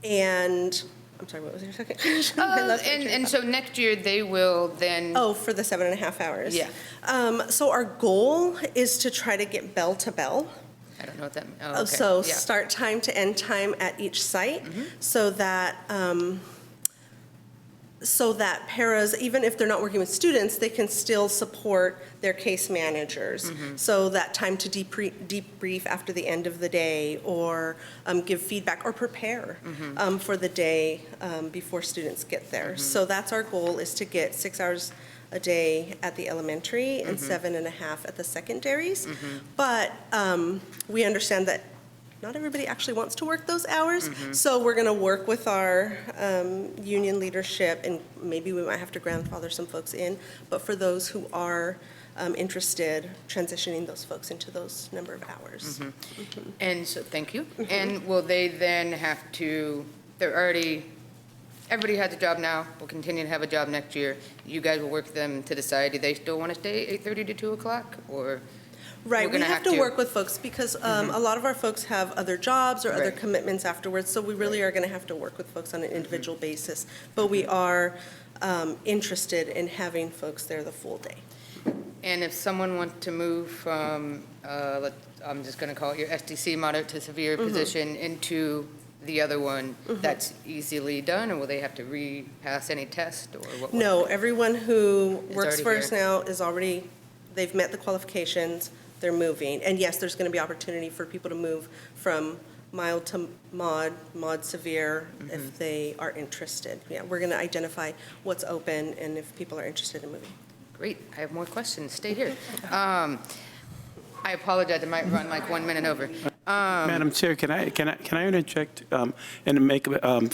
And, I'm sorry, what was your second question? I lost my train of And thought. so next year, they will then, Oh, for the 7.5 hours? Yeah. So our goal is to try to get bell to bell. I don't know what that means. Oh, okay. So Yeah. start time to end time at each site, so that paras, even if they're not working with students, they can still support their case managers. So that time to debrief after the end of the day, or give feedback, or prepare for the day before students get there. So that's our goal, is to get 6 hours a day at the elementary and 7.5 at the secondaries. But we understand that not everybody actually wants to work those hours. So we're going to work with our union leadership, and maybe we might have to grandfather some folks in. But for those who are interested, transitioning those folks into those number of hours. And so, thank you. And will they then have to, everybody has a job now, will continue to have a job next year. You guys will work them to decide, do they still want to stay 8:30 to 2 o'clock, or? Right, We're we gonna have to work with folks because a lot of our folks have other jobs or other Right. commitments afterwards, so we really are going to have to work with folks on an individual basis. But we are interested in having folks there the full day. And if someone wants to move from, I'm just going to call it your SDC moderate to severe position into the other one, that's easily done, or will they have to repass any test, or what? No, everyone who works already for us here. now is already, they've met the qualifications, they're moving. And yes, there's going to be opportunity for people to move from mild to mod severe, if they are interested. Yeah, we're going to identify what's open and if people are interested in moving. Great, I have more questions, stay here. I apologize, I might run like 1 minute over. Madam Chair, can I interject and make,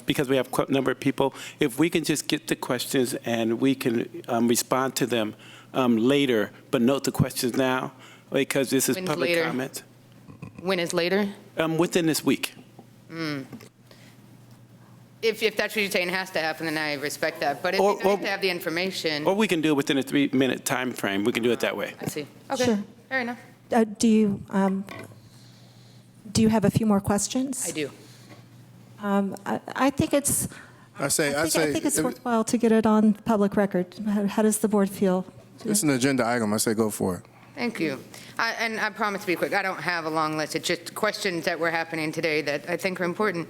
because we have a number of people, if we can just get the questions and we can respond to them later, but note the questions now, because this is When's public later? comment. When is later? Within this week. If that's what you're saying has to happen, then I respect that. But if Or- you have to have the information, Or we can do it within a 3-minute time frame. We can do it that way. I see. Okay, Sure. fair enough. Do you have a few more questions? I do. I think it's. I say, I think it's worthwhile to get it on public record. How does the board feel? it's an agenda item. I say go for it. Thank you. And I promise to be quick. I don't have a long list. It's just questions that were happening today that I think are important.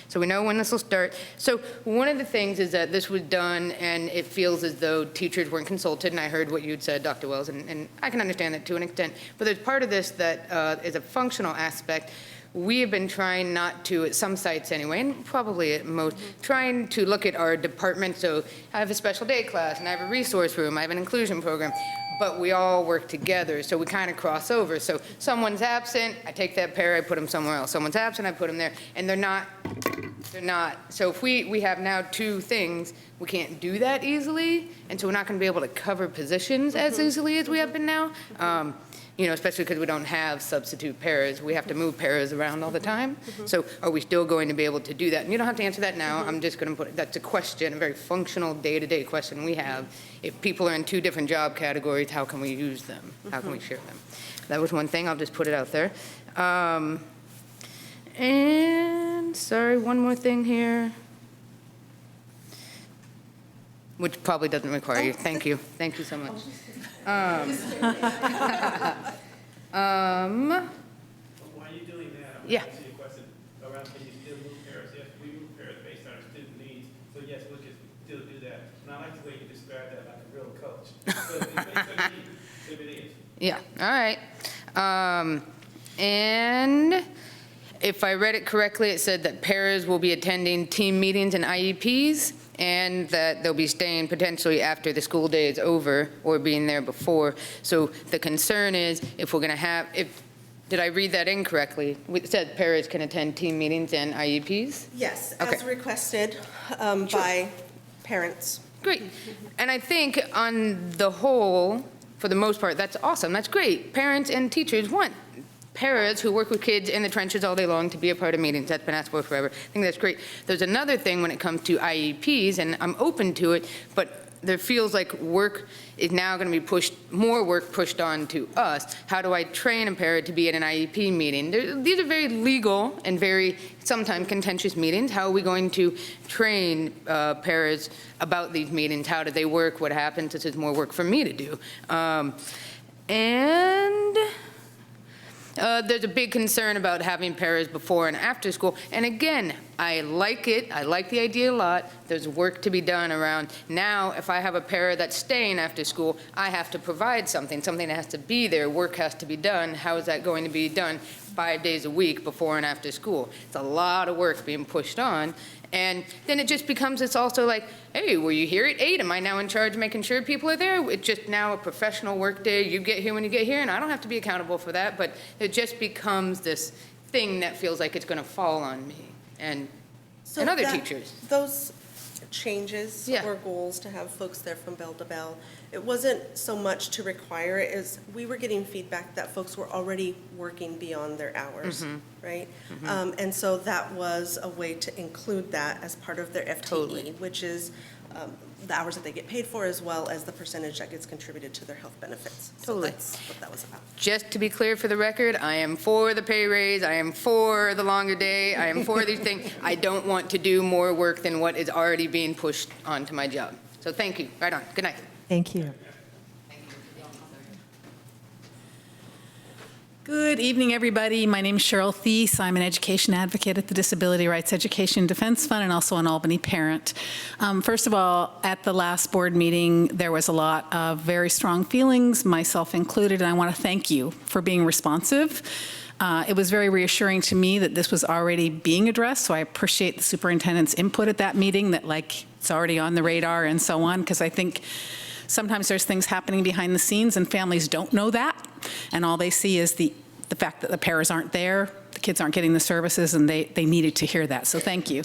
So we know when this will start. So one of the things is that this was done, and it feels as though teachers weren't consulted, and I heard what you'd said, Dr. Wells, and I can understand that to an extent. But there's part of this that is a functional aspect. We have been trying not to, at some sites anyway, and probably at most, trying to look at our department. So I have a special day class, and I have a resource room, I have an inclusion program, but we all work together, so we kind of cross over. So someone's absent, I take that pair, I put them somewhere else. Someone's absent, I put them there, and they're not. So if we have now two things, we can't do that easily, and so we're not going to be able to cover positions as easily as we have been now. Especially because we don't have substitute paras. We have to move paras around all the time. So are we still going to be able to do that? And you don't have to answer that now. I'm just going to put it, that's a question, a very functional day-to-day question we have. If people are in two different job categories, how can we use them? How can we share them? That was one thing. I'll just put it out there. And sorry, one more thing here, which probably doesn't require you. Thank you. Thank you so much. Why are you doing that? Yeah. Answer your question around, can you still move paras? Yes, we move paras based on our student needs. So yes, we'll just still do that. And I like the way you describe that like a real coach. So it's based on needs, if it is. Yeah, all right. And if I read it correctly, it said that paras will be attending team meetings and IEPs, and that they'll be staying potentially after the school day is over or being there before. So the concern is if we're going to have, did I read that incorrectly? It said paras can attend team meetings and IEPs? Yes, Okay. as requested by parents. Great. And I think on the whole, for the most part, that's awesome. That's great. Parents and teachers want paras who work with kids in the trenches all day long to be a part of meetings. That's been asked for forever. I think that's great. There's another thing when it comes to IEPs, and I'm open to it, but there feels like work is now going to be more work pushed on to us. How do I train a para to be at an IEP meeting? These are very legal and very sometimes contentious meetings. How are we going to train paras about these meetings? How do they work? What happens? This is more work for me to do. There's a big concern about having paras before and after school. And again, I like it. I like the idea a lot. There's work to be done around. Now, if I have a para that's staying after school, I have to provide something that has to be there. Work has to be done. How is that going to be done 5 days a week before and after school? It's a lot of work being pushed on. And then it just becomes, it's also like, hey, were you here at 8? Am I now in charge of making sure people are there? It's just now a professional work day. You get here when you get here, and I don't have to be accountable for that. But it just becomes this thing that feels like it's going to fall on me and other teachers. Those changes or goals to have folks there from bell to bell, it wasn't so much to require it as we were getting feedback that folks were already working beyond their hours, right? And so that was a way to include that as part of their FTE, which is the hours that they get paid for as well as the percentage that gets contributed to their health benefits. Totally. So that's what that was about. Just to be clear for the record, I am for the pay raise. I am for the longer day. I am for these things. I don't want to do more work than what is already being pushed onto my job. So thank you. Right on. Good night. Thank you. Good evening, everybody. My name is Cheryl Thies. I'm an education advocate at the Disability Rights Education Defense Fund and also an Albany parent. First of all, at the last board meeting, there was a lot of very strong feelings, myself included, and I want to thank you for being responsive. It was very reassuring to me that this was already being addressed, so I appreciate the superintendent's input at that meeting, that like it's already on the radar and so on, because I think sometimes there's things happening behind the scenes and families don't know that, and all they see is the fact that the paras aren't there, the kids aren't getting the services, and they needed to hear that, so thank you.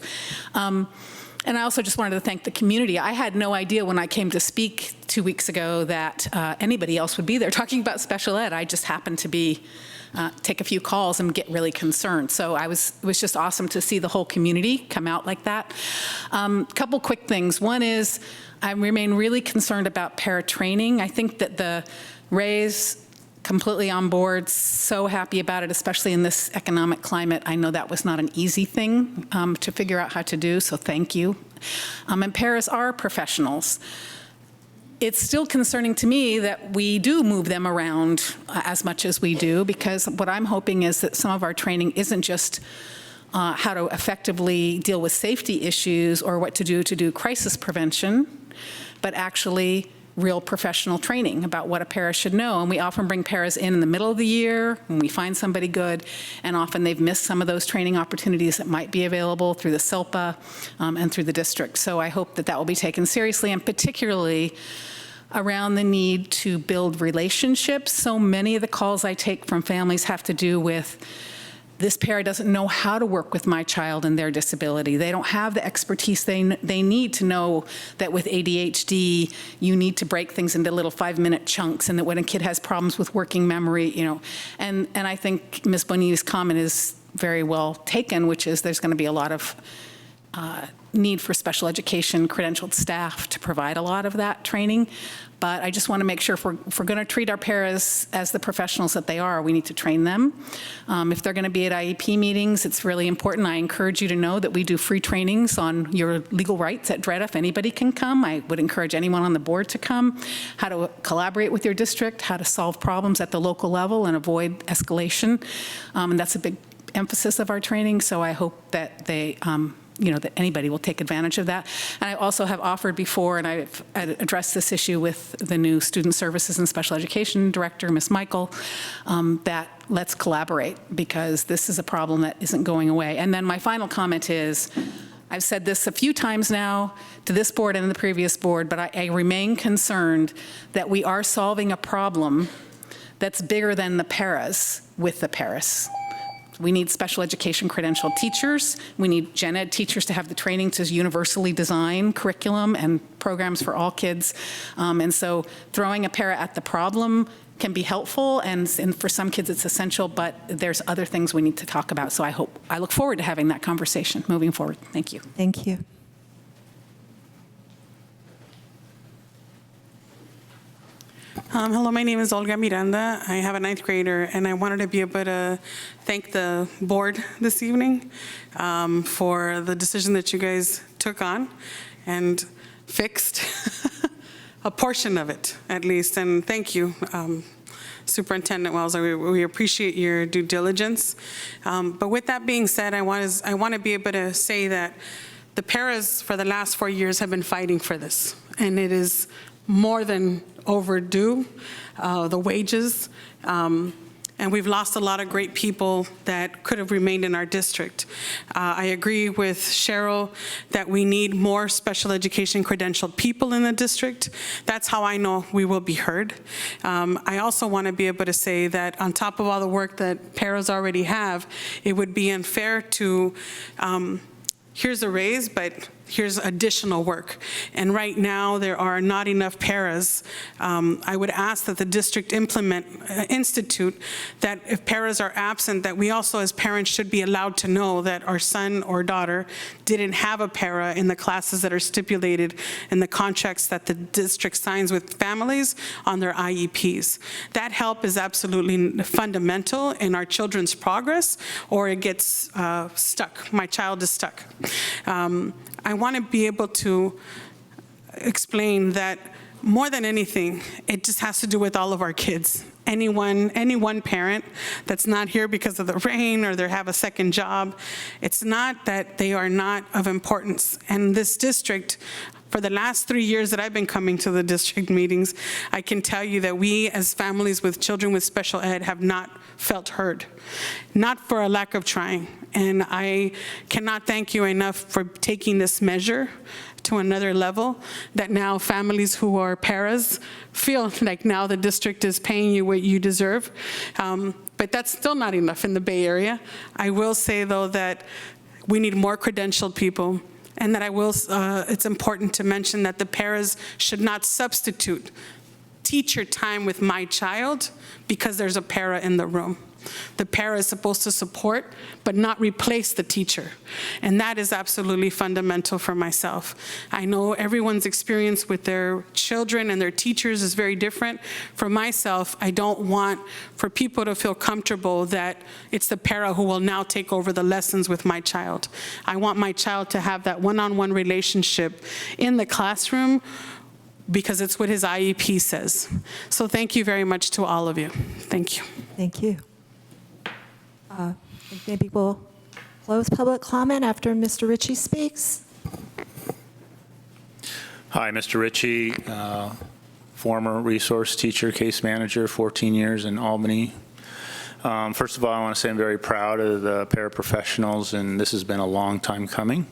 And I also just wanted to thank the community. I had no idea when I came to speak 2 weeks ago that anybody else would be there talking about special ed. I just happened to be take a few calls and get really concerned. So it was just awesome to see the whole community come out like that. Couple quick things. One is I remain really concerned about para training. I think that the raise, completely on board, so happy about it, especially in this economic climate. I know that was not an easy thing to figure out how to do, so thank you. And paras are professionals. It's still concerning to me that we do move them around as much as we do, because what I'm hoping is that some of our training isn't just how to effectively deal with safety issues or what to do crisis prevention, but actually real professional training about what a para should know. And we often bring paras in the middle of the year when we find somebody good, and often they've missed some of those training opportunities that might be available through the SILPA and through the district. So I hope that that will be taken seriously, and particularly around the need to build relationships. So many of the calls I take from families have to do with, this para doesn't know how to work with my child and their disability. They don't have the expertise they need to know that with ADHD, you need to break things into little 5-minute chunks, and that when a kid has problems with working memory, you know. And I think Ms. Bonini's comment is very well taken, which is there's going to be a lot of need for special education credentialed staff to provide a lot of that training. But I just want to make sure if we're going to treat our paras as the professionals that they are, we need to train them. If they're going to be at IEP meetings, it's really important. I encourage you to know that we do free trainings on your legal rights at DREDA if anybody can come. I would encourage anyone on the board to come, how to collaborate with your district, how to solve problems at the local level and avoid escalation. And that's a big emphasis of our training, so I hope that they that anybody will take advantage of that. And I also have offered before, and I've addressed this issue with the new Student Services and Special Education Director, Ms. Michael, that let's collaborate, because this is a problem that isn't going away. And then my final comment is, I've said this a few times now to this board and the previous board, but I remain concerned that we are solving a problem that's bigger than the paras with the paras. We need special education credentialed teachers. We need gen ed teachers to have the training to universally design curriculum and programs for all kids. And so throwing a para at the problem can be helpful, and for some kids it's essential, but there's other things we need to talk about. So I look forward to having that conversation moving forward. Thank you. Thank you. Hello, my name is Olga Miranda. I have a 9th grader, and I wanted to be able to thank the board this evening for the decision that you guys took on and fixed a portion of it, at least. And thank you, Superintendent Wells. We appreciate your due diligence. But with that being said, I want to be able to say that the paras for the last 4 years have been fighting for this, and it is more than overdue, the wages. And we've lost a lot of great people that could have remained in our district. I agree with Cheryl that we need more special education credentialed people in the district. That's how I know we will be heard. I also want to be able to say that on top of all the work that paras already have, it would be unfair to, here's a raise, but here's additional work. And right now, there are not enough paras. I would ask that the district institute that if paras are absent, that we also as parents should be allowed to know that our son or daughter didn't have a para in the classes that are stipulated in the contracts that the district signs with families on their IEPs. That help is absolutely fundamental in our children's progress, or it gets stuck. My child is stuck. I want to be able to explain that more than anything, it just has to do with all of our kids. Any one parent that's not here because of the rain or they have a second job, it's not that they are not of importance. And this district, for the last 3 years that I've been coming to the district meetings, I can tell you that we as families with children with special ed have not felt heard, not for a lack of trying. And I cannot thank you enough for taking this measure to another level, that now families who are paras feel like now the district is paying you what you deserve. But that's still not enough in the Bay Area. I will say, though, that we need more credentialed people, and that it's important to mention that the paras should not substitute teacher time with my child because there's a para in the room. The para is supposed to support, but not replace the teacher. And that is absolutely fundamental for myself. I know everyone's experience with their children and their teachers is very different. For myself, I don't want for people to feel comfortable that it's the para who will now take over the lessons with my child. I want my child to have that one-on-one relationship in the classroom, because it's what his IEP says. So thank you very much to all of you. Thank you. Thank you. Maybe we'll close public comment after Mr. Ritchie speaks. Hi, Mr. Ritchie, former resource teacher, case manager, 14 years in Albany. First of all, I want to say I'm very proud of the paraprofessionals, and this has been a long time coming.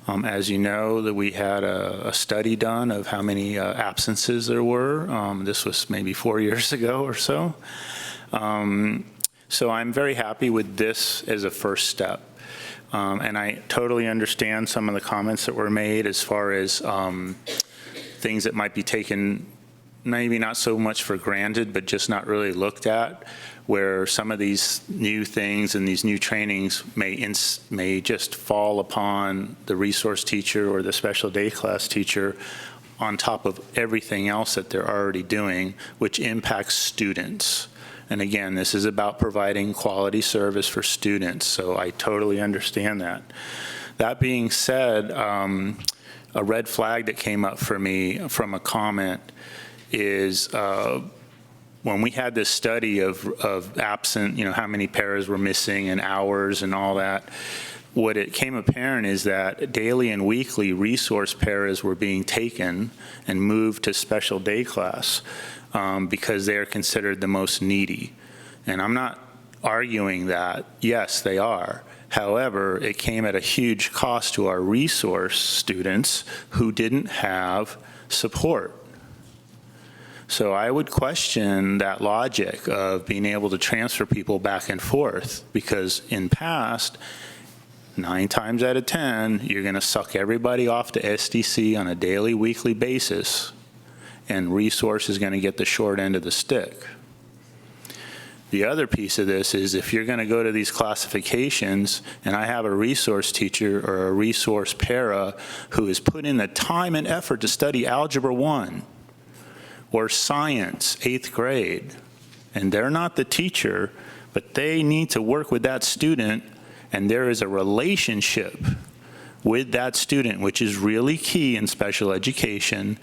As you know, that we had a study done of how many absences there were. This was maybe 4 years ago or so. So I'm very happy with this as a first step. And I totally understand some of the comments that were made as far as things that might be taken maybe not so much for granted, but just not really looked at, where some of these new things and these new trainings may just fall upon the resource teacher or the special day class teacher on top of everything else that they're already doing, which impacts students. And again, this is about providing quality service for students, so I totally understand that. That being said, a red flag that came up for me from a comment is when we had this study of absent, how many paras were missing and hours and all that, what it came apparent is that daily and weekly resource paras were being taken and moved to special day class because they are considered the most needy. And I'm not arguing that. Yes, they are. However, it came at a huge cost to our resource students who didn't have support. So I would question that logic of being able to transfer people back and forth, because in past, 9 times out of 10, you're going to suck everybody off to SDC on a daily, weekly basis, and resource is going to get the short end of the stick. The other piece of this is if you're going to go to these classifications, and I have a resource teacher or a resource para who has put in the time and effort to study Algebra 1 or science, 8th grade, and they're not the teacher, but they need to work with that student, and there is a relationship with that student, which is really key in special education.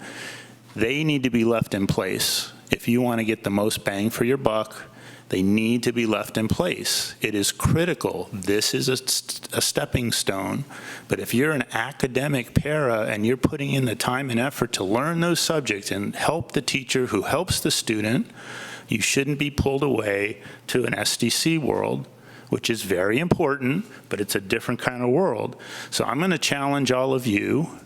They need to be left in place. If you want to get the most bang for your buck, they need to be left in place. It is critical. This is a stepping stone. But if you're an academic para and you're putting in the time and effort to learn those subjects and help the teacher who helps the student, you shouldn't be pulled away to an SDC world, which is very important, but it's a different kind of world. So I'm going to challenge all of you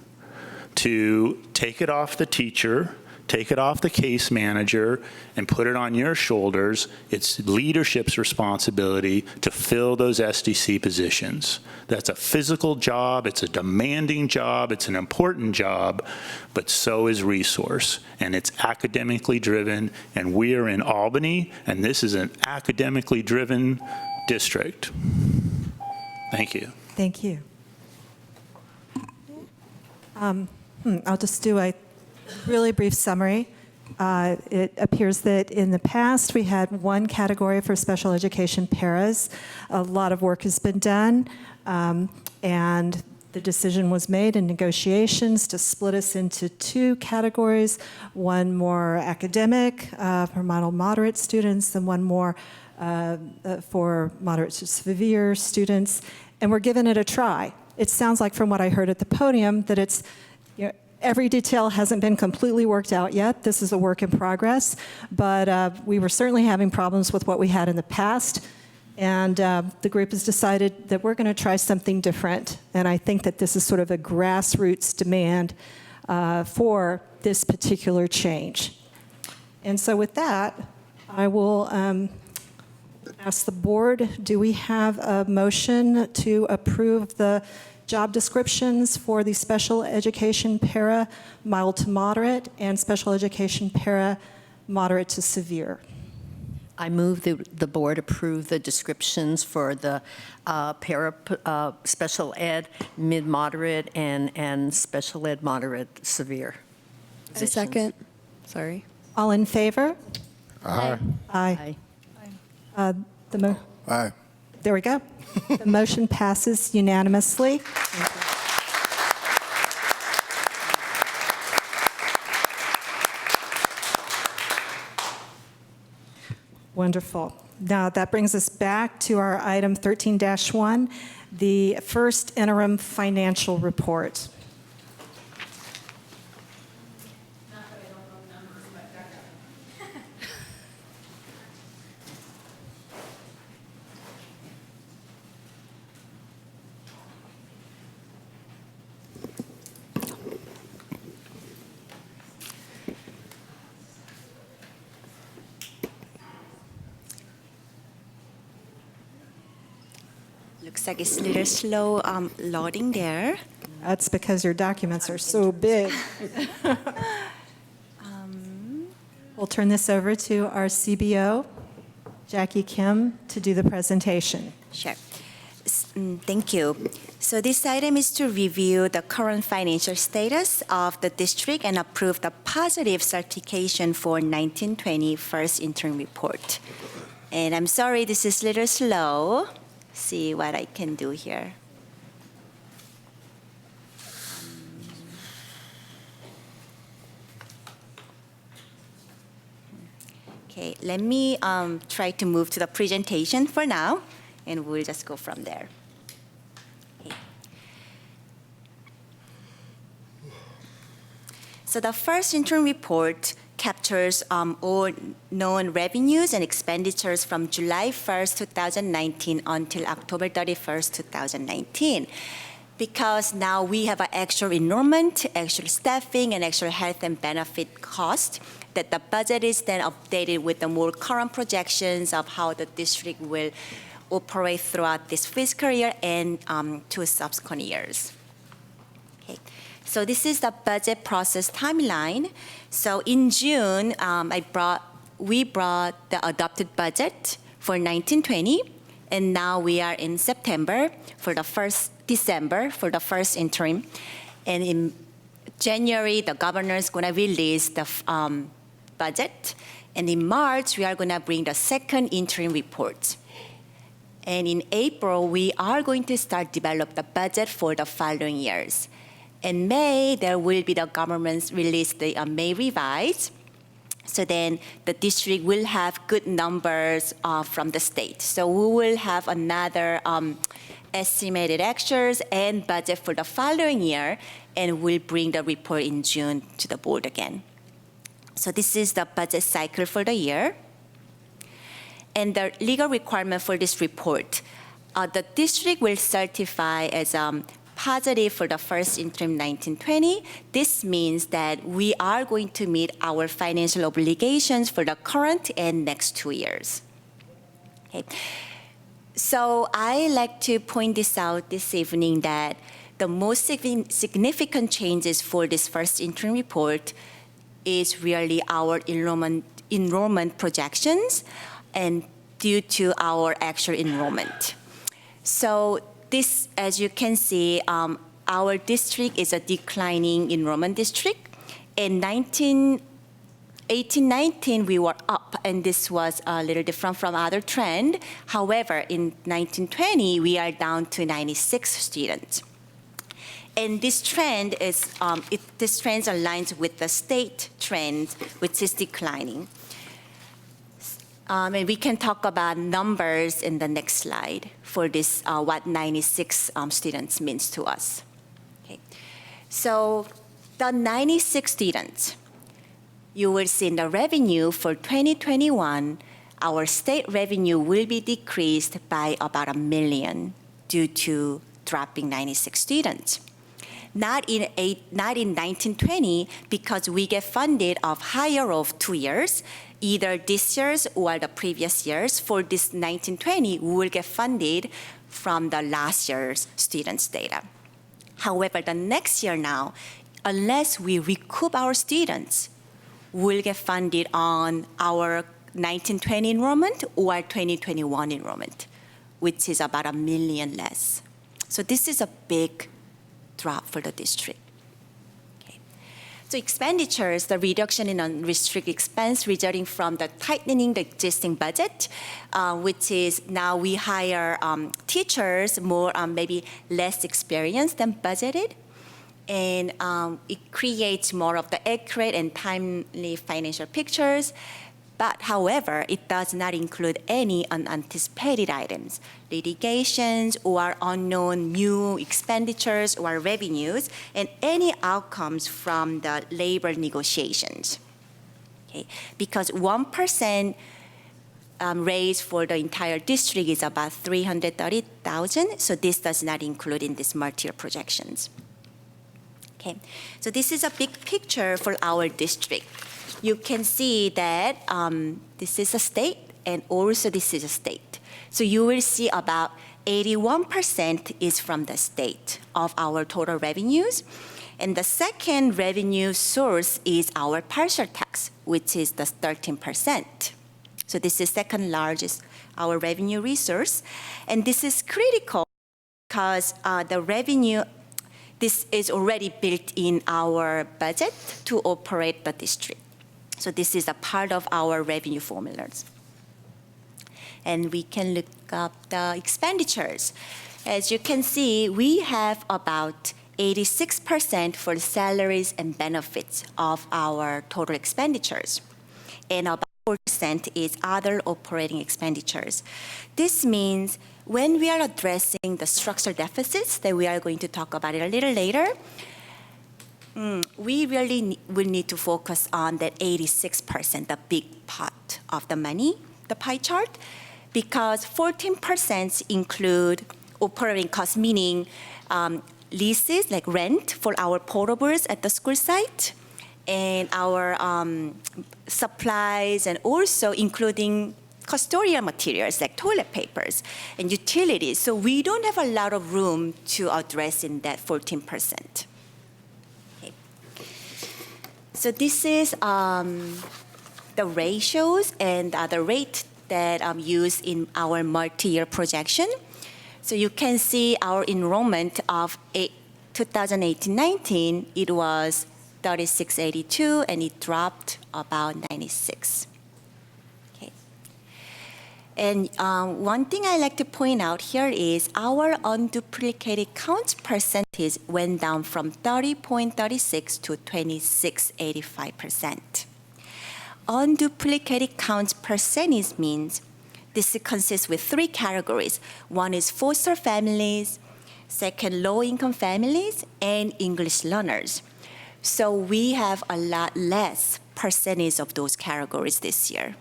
to take it off the teacher, take it off the case manager, and put it on your shoulders. It's leadership's responsibility to fill those SDC positions. That's a physical job, it's a demanding job, it's an important job, but so is resource. And it's academically driven, and we are in Albany, and this is an academically driven district. Thank you. Thank you. I'll just do a really brief summary. It appears that in the past we had one category for special education paras. A lot of work has been done, and the decision was made in negotiations to split us into 2 categories, one more academic for moderate students and one more for moderate to severe students, and we're giving it a try. It sounds like from what I heard at the podium that it's, every detail hasn't been completely worked out yet. This is a work in progress, but we were certainly having problems with what we had in the past, and the group has decided that we're going to try something different, and I think that this is sort of a grassroots demand for this particular change. And so with that, I will ask the board, do we have a motion to approve the job descriptions for the special education para mild to moderate and special education para moderate to severe? I move that the board approve the descriptions for the special ed mid-moderate and special ed moderate severe positions. A second. Sorry. All in favor? Aye. Aye. Aye. Aye. There we go. The motion passes unanimously. Wonderful. Now that brings us back to our item 13-1, the first interim financial report. Looks like it's a little slow loading there. That's because your documents are so big. We'll turn this over to our CBO, Jackie Kim, to do the presentation. Sure. Thank you. So this item is to review the current financial status of the district and approve the positive certification for 1920 first interim report. And I'm sorry, this is a little slow. See what I can do here. Okay, let me try to move to the presentation for now, and we'll just go from there. Okay. So the first interim report captures all known revenues and expenditures from July 1st, 2019 until October 31st, 2019. Because now we have an actual enrollment, actual staffing, and actual health and benefit cost, that the budget is then updated with the more current projections of how the district will operate throughout this fiscal year and 2 subsequent years. Okay. So this is the budget process timeline. So in June, we brought the adopted budget for 1920, and now we are in December for the first interim. And in January, the governor is going to release the budget. And in March, we are going to bring the second interim report. And in April, we are going to start develop the budget for the following years. In May, there will be the government's release the May revise. So then the district will have good numbers from the state. So we will have another estimated actuals and budget for the following year, and we'll bring the report in June to the board again. So this is the budget cycle for the year. And the legal requirement for this report, the district will certify as positive for the first interim 1920. This means that we are going to meet our financial obligations for the current and next 2 years. Okay. So I like to point this out this evening that the most significant changes for this first interim report is really our enrollment projections and due to our actual enrollment. So this, as you can see, our district is a declining enrollment district. In 1819, we were up, and this was a little different from other trend. However, in 1920, we are down to 96 students. And this trend is, this trend aligns with the state trend, which is declining. And we can talk about numbers in the next slide for this, what 96 students means to us. Okay. So the 96 students, you will see in the revenue for 2021, our state revenue will be decreased by about $1 million due to dropping 96 students. Not in 1920, because we get funded of higher of 2 years, either this year's or the previous years. For this 1920, we will get funded from the last year's students' data. However, the next year now, unless we recoup our students, we'll get funded on our 1920 enrollment or 2021 enrollment, which is about $1 million less. So this is a big drop for the district. Okay. So expenditures, the reduction in unrestricted expense resulting from the tightening the existing budget, which is now we hire teachers more maybe less experienced than budgeted. And it creates more of the accurate and timely financial pictures. But however, it does not include any unanticipated items, litigations or unknown new expenditures or revenues, and any outcomes from the labor negotiations. Okay? Because 1% raise for the entire district is about $330,000, so this does not include in this multi-year projections. Okay, so this is a big picture for our district. You can see that this is a state and also this is a state. So you will see about 81% is from the state of our total revenues. And the second revenue source is our partial tax, which is the 13%. So this is second largest, our revenue resource. And this is critical because the revenue, this is already built in our budget to operate the district. So this is a part of our revenue formulas. And we can look up the expenditures. As you can see, we have about 86% for salaries and benefits of our total expenditures. And about 4% is other operating expenditures. This means when we are addressing the structural deficits that we are going to talk about it a little later, We really will need to focus on that 86%, the big pot of the money, the pie chart, because 14% include operating costs, meaning leases like rent for our portables at the school site, and our supplies, and also including custodial materials like toilet papers and utilities. So we don't have a lot of room to address in that 14%. Okay. So this is the ratios and the rate that used in our multi-year projection. So you can see our enrollment of 2018-19, it was 3682, and it dropped about 96. Okay. And one thing I like to point out here is our unduplicated counts percentage went down from 30.36 to 26.85%. Unduplicated counts percentage means this consists with three categories. One is foster families, second low-income families, and English learners. So we have a lot less percentage of those categories this year,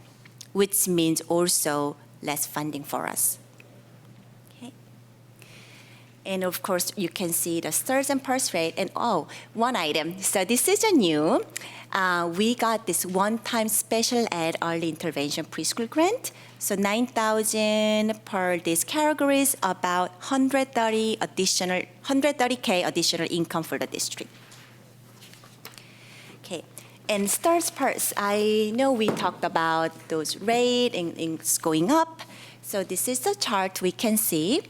which means also less funding for us. Okay. And of course, you can see the STIRS and PERS rate. And one item. So this is a new. We got this one-time special ed early intervention preschool grant. So $9,000 per these categories, about $130K additional income for the district. Okay, and STARS PERS, I know we talked about those rate and it's going up. So this is the chart we can see.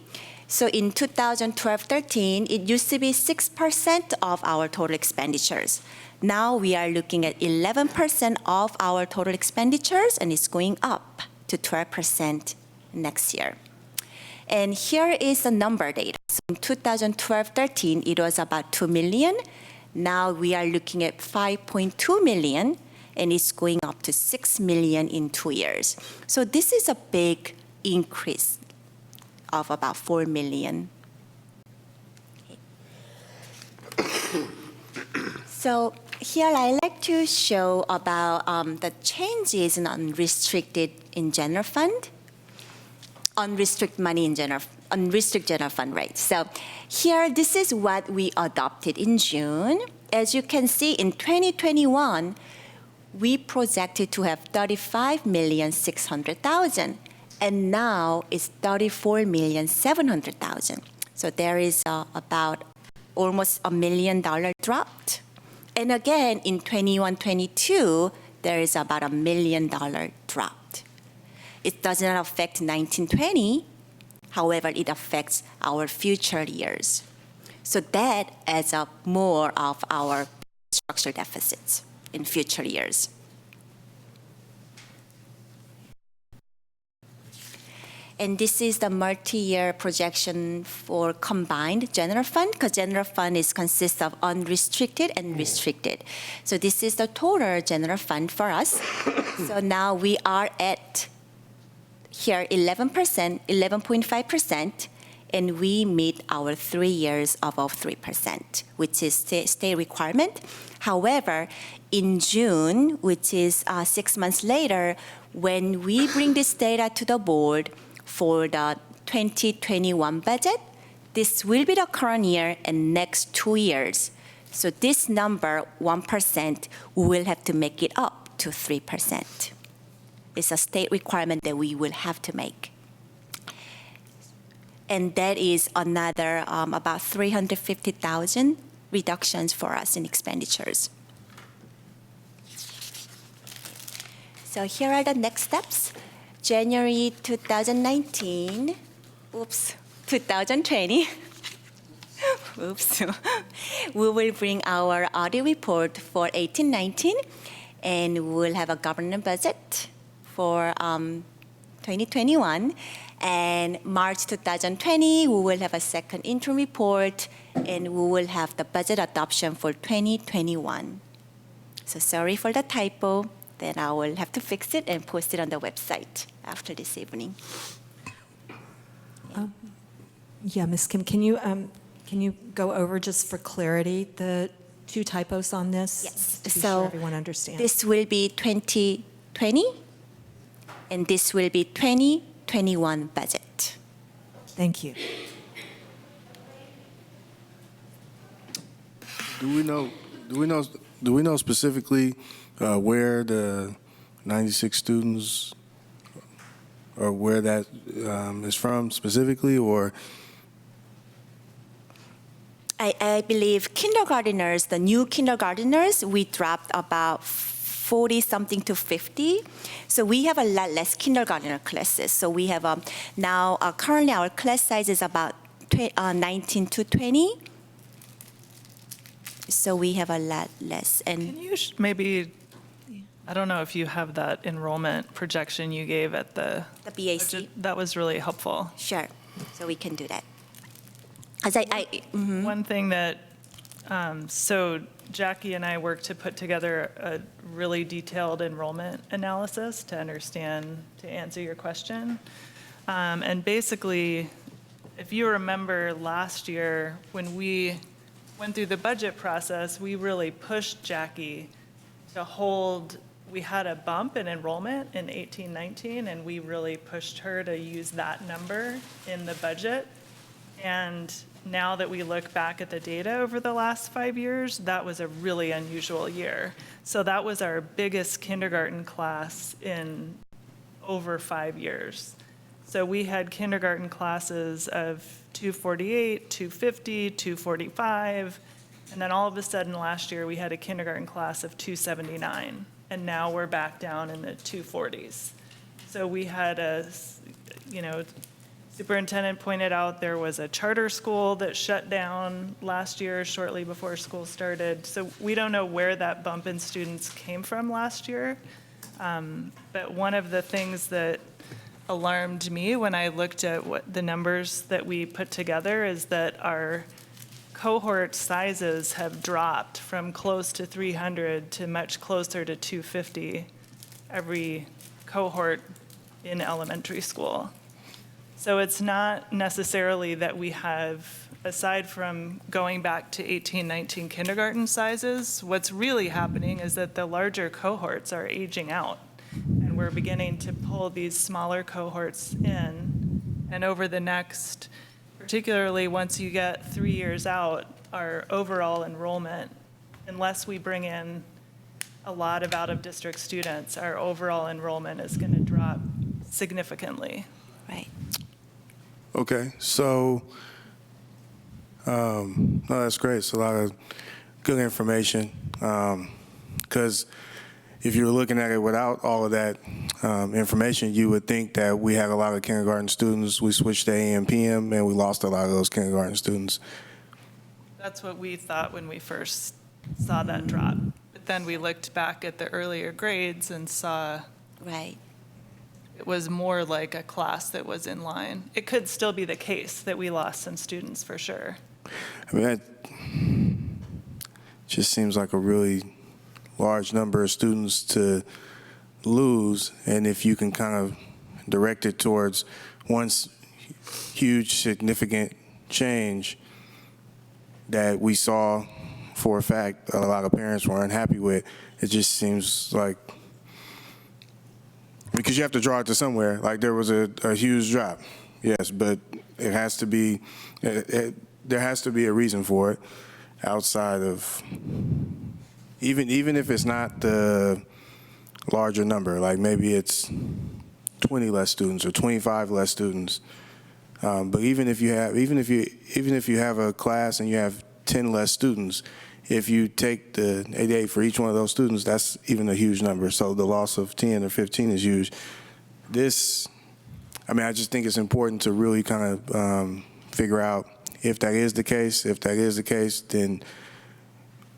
So in 2012-13, it used to be 6% of our total expenditures. Now we are looking at 11% of our total expenditures, and it's going up to 12% next year. And here is the number data. So in 2012-13, it was about 2 million. Now we are looking at 5.2 million, and it's going up to 6 million in 2 years. So this is a big increase of about 4 million. Okay. So here I like to show about the changes in unrestricted in general fund, unrestricted money in general, unrestricted general fund rate. So here, this is what we adopted in June. As you can see, in 2021, we projected to have 35,600,000, and now it's 34,700,000. So there is about almost $1 million dropped. And again, in 21-22, there is about $1 million dropped. It does not affect 19-20. However, it affects our future years. So that adds up more of our structural deficits in future years. And this is the multi-year projection for combined general fund, because general fund consists of unrestricted and restricted. So this is the total general fund for us. So now we are at here 11%, 11.5%, and we meet our 3 years above 3%, which is state requirement. However, in June, which is 6 months later, when we bring this data to the board for the 2021 budget, this will be the current year and next 2 years. So this number, 1%, we will have to make it up to 3%. It's a state requirement that we will have to make. And that is another about 350,000 reductions for us in expenditures. So here are the next steps. January 2020, we will bring our audit report for 18-19, and we'll have a government budget for 2021. And March 2020, we will have a second interim report, and we will have the budget adoption for 2021. So sorry for the typo. Then I will have to fix it and post it on the website after this evening. Yeah, Ms. Kim, can you go over just for clarity the two typos on this? Yes. To be So sure everyone understands. this will be 2020, and this will be 2021 budget. Thank you. Do we know specifically where the 96 students, or where that is from specifically, or? I believe kindergarteners, the new kindergarteners, we dropped about 40 something to 50. So we have a lot less kindergartner classes. So we have now currently our class size is about 19 to 20. So we have a lot less. And Can you maybe, I don't know if you have that enrollment projection you gave at the BAC. That was really helpful. Sure. So we can do that. As One thing that, so Jackie and I worked to put together a really detailed enrollment analysis to answer your question. And basically, if you remember last year, when we went through the budget process, we really pushed Jackie to hold, we had a bump in enrollment in 18-19, and we really pushed her to use that number in the budget. And now that we look back at the data over the last 5 years, that was a really unusual year. So that was our biggest kindergarten class in over 5 years. So we had kindergarten classes of 248, 250, 245, and then all of a sudden last year we had a kindergarten class of 279, and now we're back down in the 240s. So we had superintendent pointed out there was a charter school that shut down last year shortly before school started. So we don't know where that bump in students came from last year. But one of the things that alarmed me when I looked at what the numbers that we put together is that our cohort sizes have dropped from close to 300 to much closer to 250 every cohort in elementary school. So it's not necessarily that we have, aside from going back to 18-19 kindergarten sizes, what's really happening is that the larger cohorts are aging out. And we're beginning to pull these smaller cohorts in. And over the next, particularly once you get 3 years out, our overall enrollment, unless we bring in a lot of out-of-district students, our overall enrollment is going to drop significantly. Right. Okay, so, no, that's great. It's a lot of good information. Because if you were looking at it without all of that information, you would think that we had a lot of kindergarten students. We switched to AM, PM, and we lost a lot of those kindergarten students. That's what we thought when we first saw that drop. But then we looked back at the earlier grades and saw Right. it was more like a class that was in line. It could still be the case that we lost some students for sure. I mean, that just seems like a really large number of students to lose, and if you can kind of direct it towards one huge significant change that we saw for a fact a lot of parents were unhappy with, it just seems like, because you have to draw it to somewhere. Like there was a huge drop, yes, but it has to be, there has to be a reason for it outside of, even if it's not the larger number, like maybe it's 20 less students or 25 less students. But even if you have a class and you have 10 less students, if you take the 88 for each one of those students, that's even a huge number. So the loss of 10 or 15 is huge. I just think it's important to really kind of figure out if that is the case. If that is the case, then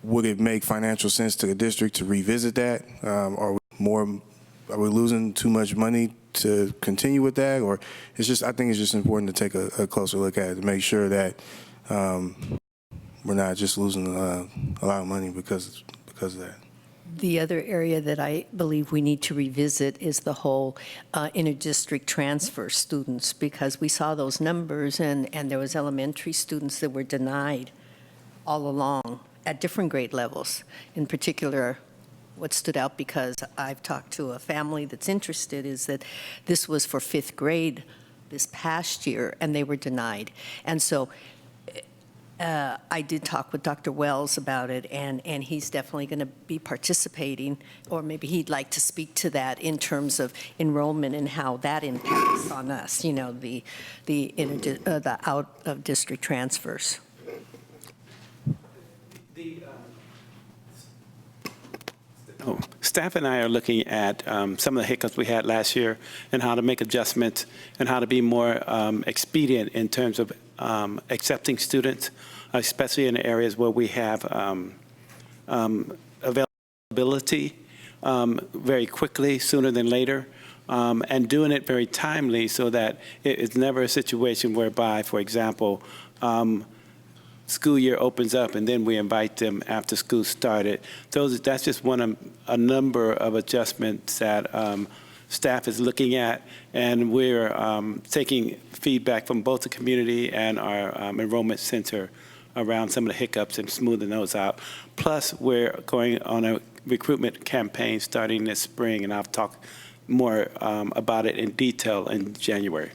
would it make financial sense to the district to revisit that? Are we losing too much money to continue with that? Or I think it's just important to take a closer look at it to make sure that we're not just losing a lot of money because of that. The other area that I believe we need to revisit is the whole inter-district transfer students, because we saw those numbers and there was elementary students that were denied all along at different grade levels. In particular, what stood out, because I've talked to a family that's interested, is that this was for 5th grade this past year, and they were denied. And so I did talk with Dr. Wells about it, and he's definitely going to be participating, or maybe he'd like to speak to that in terms of enrollment and how that impacts on us, you know, the out-of-district transfers. Staff and I are looking at some of the hiccups we had last year and how to make adjustments and how to be more expedient in terms of accepting students, especially in areas where we have availability very quickly, sooner than later, and doing it very timely so that it's never a situation whereby, for example, school year opens up and then we invite them after school started. That's just a number of adjustments that staff is looking at, and we're taking feedback from both the community and our enrollment center around some of the hiccups and smoothing those out. Plus, we're going on a recruitment campaign starting this spring, and I'll talk more about it in detail in January.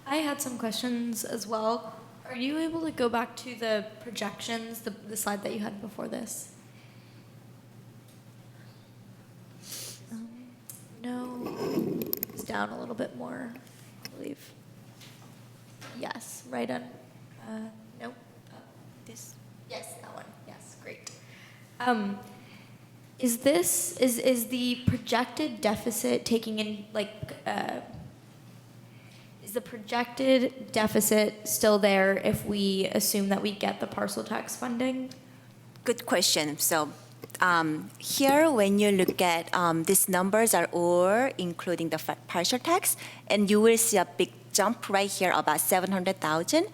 I had some questions as well. Are you able to go back to the projections, the slide that you had before this? No, it's down a little bit more, I believe. Yes, right on, nope, this, yes, that one, yes, great. Is the projected deficit taking in, like, is the projected deficit still there if we assume that we get the parcel tax funding? Good question. So here, when you look at these numbers are all including the partial tax, and you will see a big jump right here, about 700,000.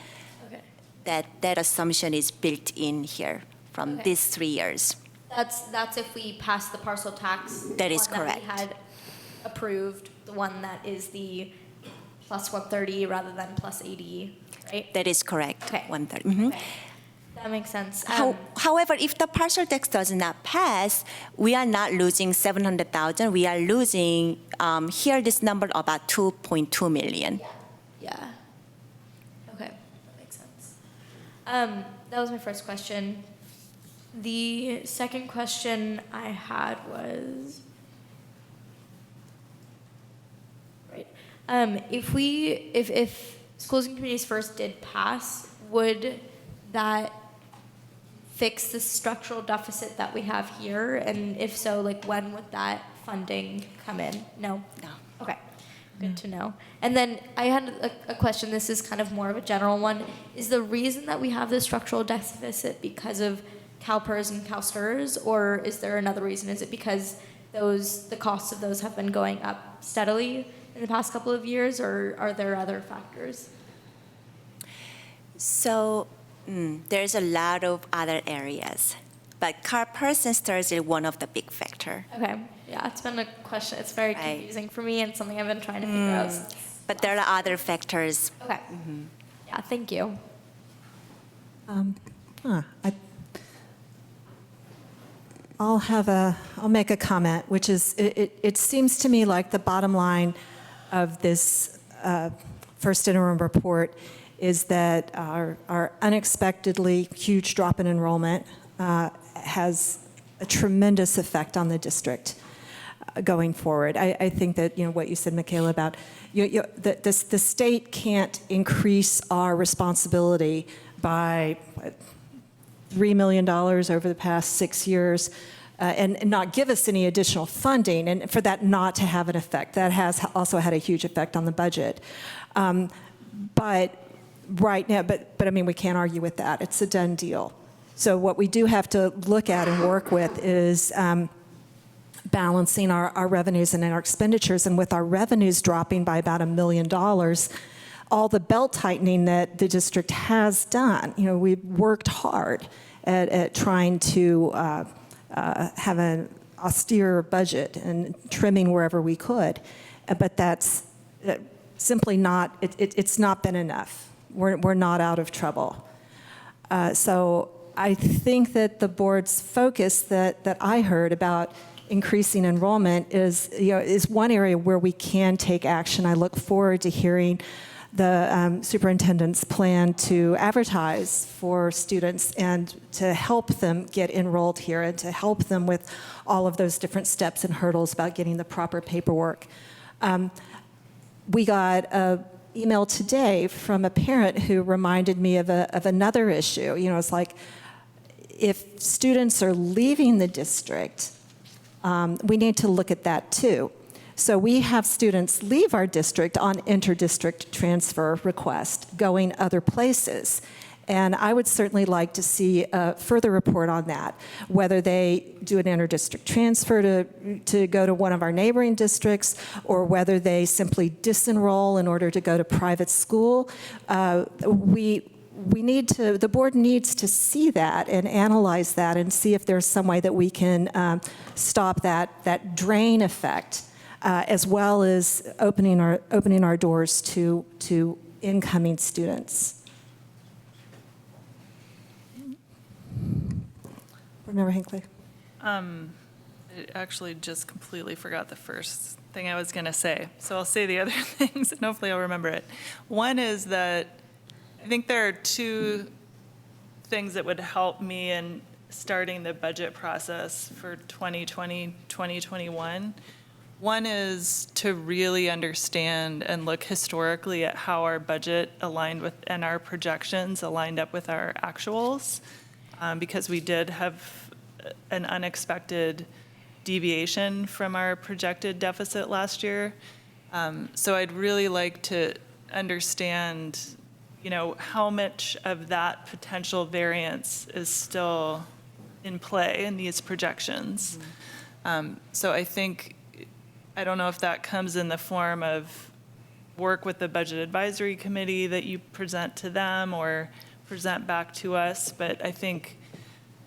Okay. That assumption is built in here from these 3 years. That's if we pass the parcel tax. That is one correct. That we had approved, the one that is the plus 130 rather than plus 80, right? That is correct. Okay. 130. Mm-hmm. Okay. That makes sense. However, if the partial tax does not pass, we are not losing 700,000. We are losing here this number about 2.2 million. Yeah. Okay, that makes sense. That was my first question. The second question I had was, right, if Schools and Communities First did pass, would that fix the structural deficit that we have here? And if so, like, when would that funding come in? No? No. Okay, good to know. And then I had a question, this is kind of more of a general one. Is the reason that we have this structural deficit because of CalPERS and CalSTRS, or is there another reason? Is it because the costs of those have been going up steadily in the past couple of years, or are there other factors? So there's a lot of other areas, but CalPERS and STRS is one of the big factor. Okay, yeah, it's been a question. It's very confusing for me and something I've been trying to figure out. But there are other factors. Okay. Yeah, thank you. I'll make a comment, which is, it seems to me like the bottom line of this first interim report is that our unexpectedly huge drop in enrollment has a tremendous effect on the district going forward. I think that, what you said, Michaela, about the state can't increase our responsibility by $3 million over the past 6 years and not give us any additional funding, and for that not to have an effect. That has also had a huge effect on the budget. But right now, but I mean, we can't argue with that. It's a done deal. So what we do have to look at and work with is balancing our revenues and our expenditures. And with our revenues dropping by about $1 million, all the belt tightening that the district has done, we've worked hard at trying to have an austere budget and trimming wherever we could. But that's simply not, it's not been enough. We're not out of trouble. So I think that the board's focus that I heard about increasing enrollment is one area where we can take action. I look forward to hearing the superintendent's plan to advertise for students and to help them get enrolled here and to help them with all of those different steps and hurdles about getting the proper paperwork. We got an email today from a parent who reminded me of another issue. You know, it's like if students are leaving the district, we need to look at that too. So we have students leave our district on inter-district transfer request, going other places. And I would certainly like to see a further report on that, whether they do an inter-district transfer to go to one of our neighboring districts, or whether they simply disenroll in order to go to private school. The board needs to see that and analyze that and see if there's some way that we can stop that drain effect, as well as opening our doors to incoming students. Board Member Hinckley. I actually just completely forgot the first thing I was going to say. So I'll say the other things and hopefully I'll remember it. One is that I think there are two things that would help me in starting the budget process for 2020, 2021. One is to really understand and look historically at how our budget aligned with and our projections aligned up with our actuals, because we did have an unexpected deviation from our projected deficit last year. So I'd really like to understand, you know, how much of that potential variance is still in play in these projections. So I think, I don't know if that comes in the form of work with the Budget Advisory Committee that you present to them or present back to us, but I think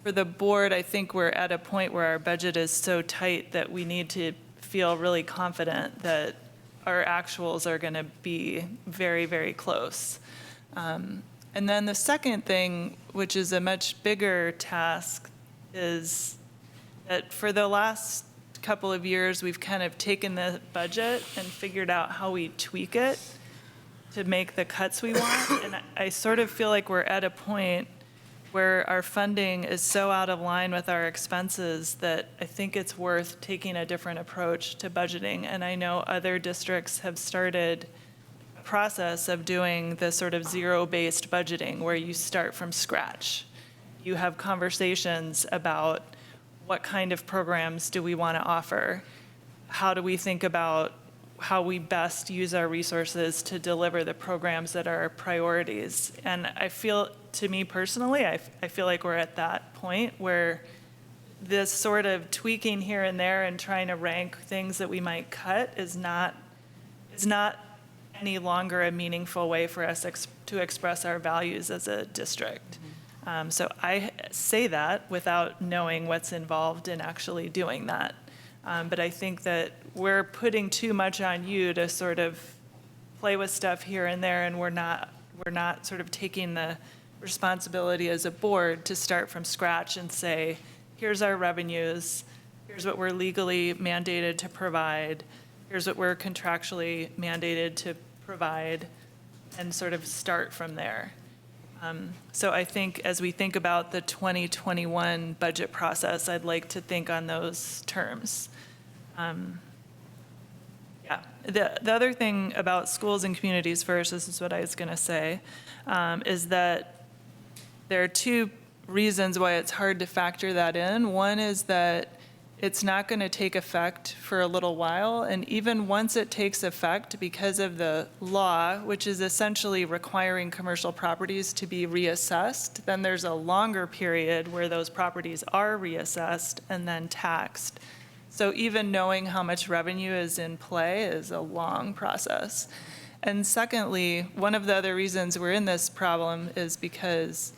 for the board, I think we're at a point where our budget is so tight that we need to feel really confident that our actuals are going to be very, very close. And then the second thing, which is a much bigger task, is that for the last couple of years, we've kind of taken the budget and figured out how we tweak it to make the cuts we want. And I sort of feel like we're at a point where our funding is so out of line with our expenses that I think it's worth taking a different approach to budgeting. And I know other districts have started a process of doing the sort of zero-based budgeting where you start from scratch. You have conversations about what kind of programs do we want to offer? How do we think about how we best use our resources to deliver the programs that are our priorities? And I feel, to me personally, I feel like we're at that point where this sort of tweaking here and there and trying to rank things that we might cut is not any longer a meaningful way for us to express our values as a district. So I say that without knowing what's involved in actually doing that. But I think that we're putting too much on you to sort of play with stuff here and there, and we're not sort of taking the responsibility as a board to start from scratch and say, here's our revenues, here's what we're legally mandated to provide, here's what we're contractually mandated to provide, and sort of start from there. So I think as we think about the 2021 budget process, I'd like to think on those terms. The other thing about schools and communities first, this is what I was going to say, is that there are two reasons why it's hard to factor that in. One is that it's not going to take effect for a little while, and even once it takes effect, because of the law, which is essentially requiring commercial properties to be reassessed, then there's a longer period where those properties are reassessed and then taxed. So even knowing how much revenue is in play is a long process. And secondly, one of the other reasons we're in this problem is because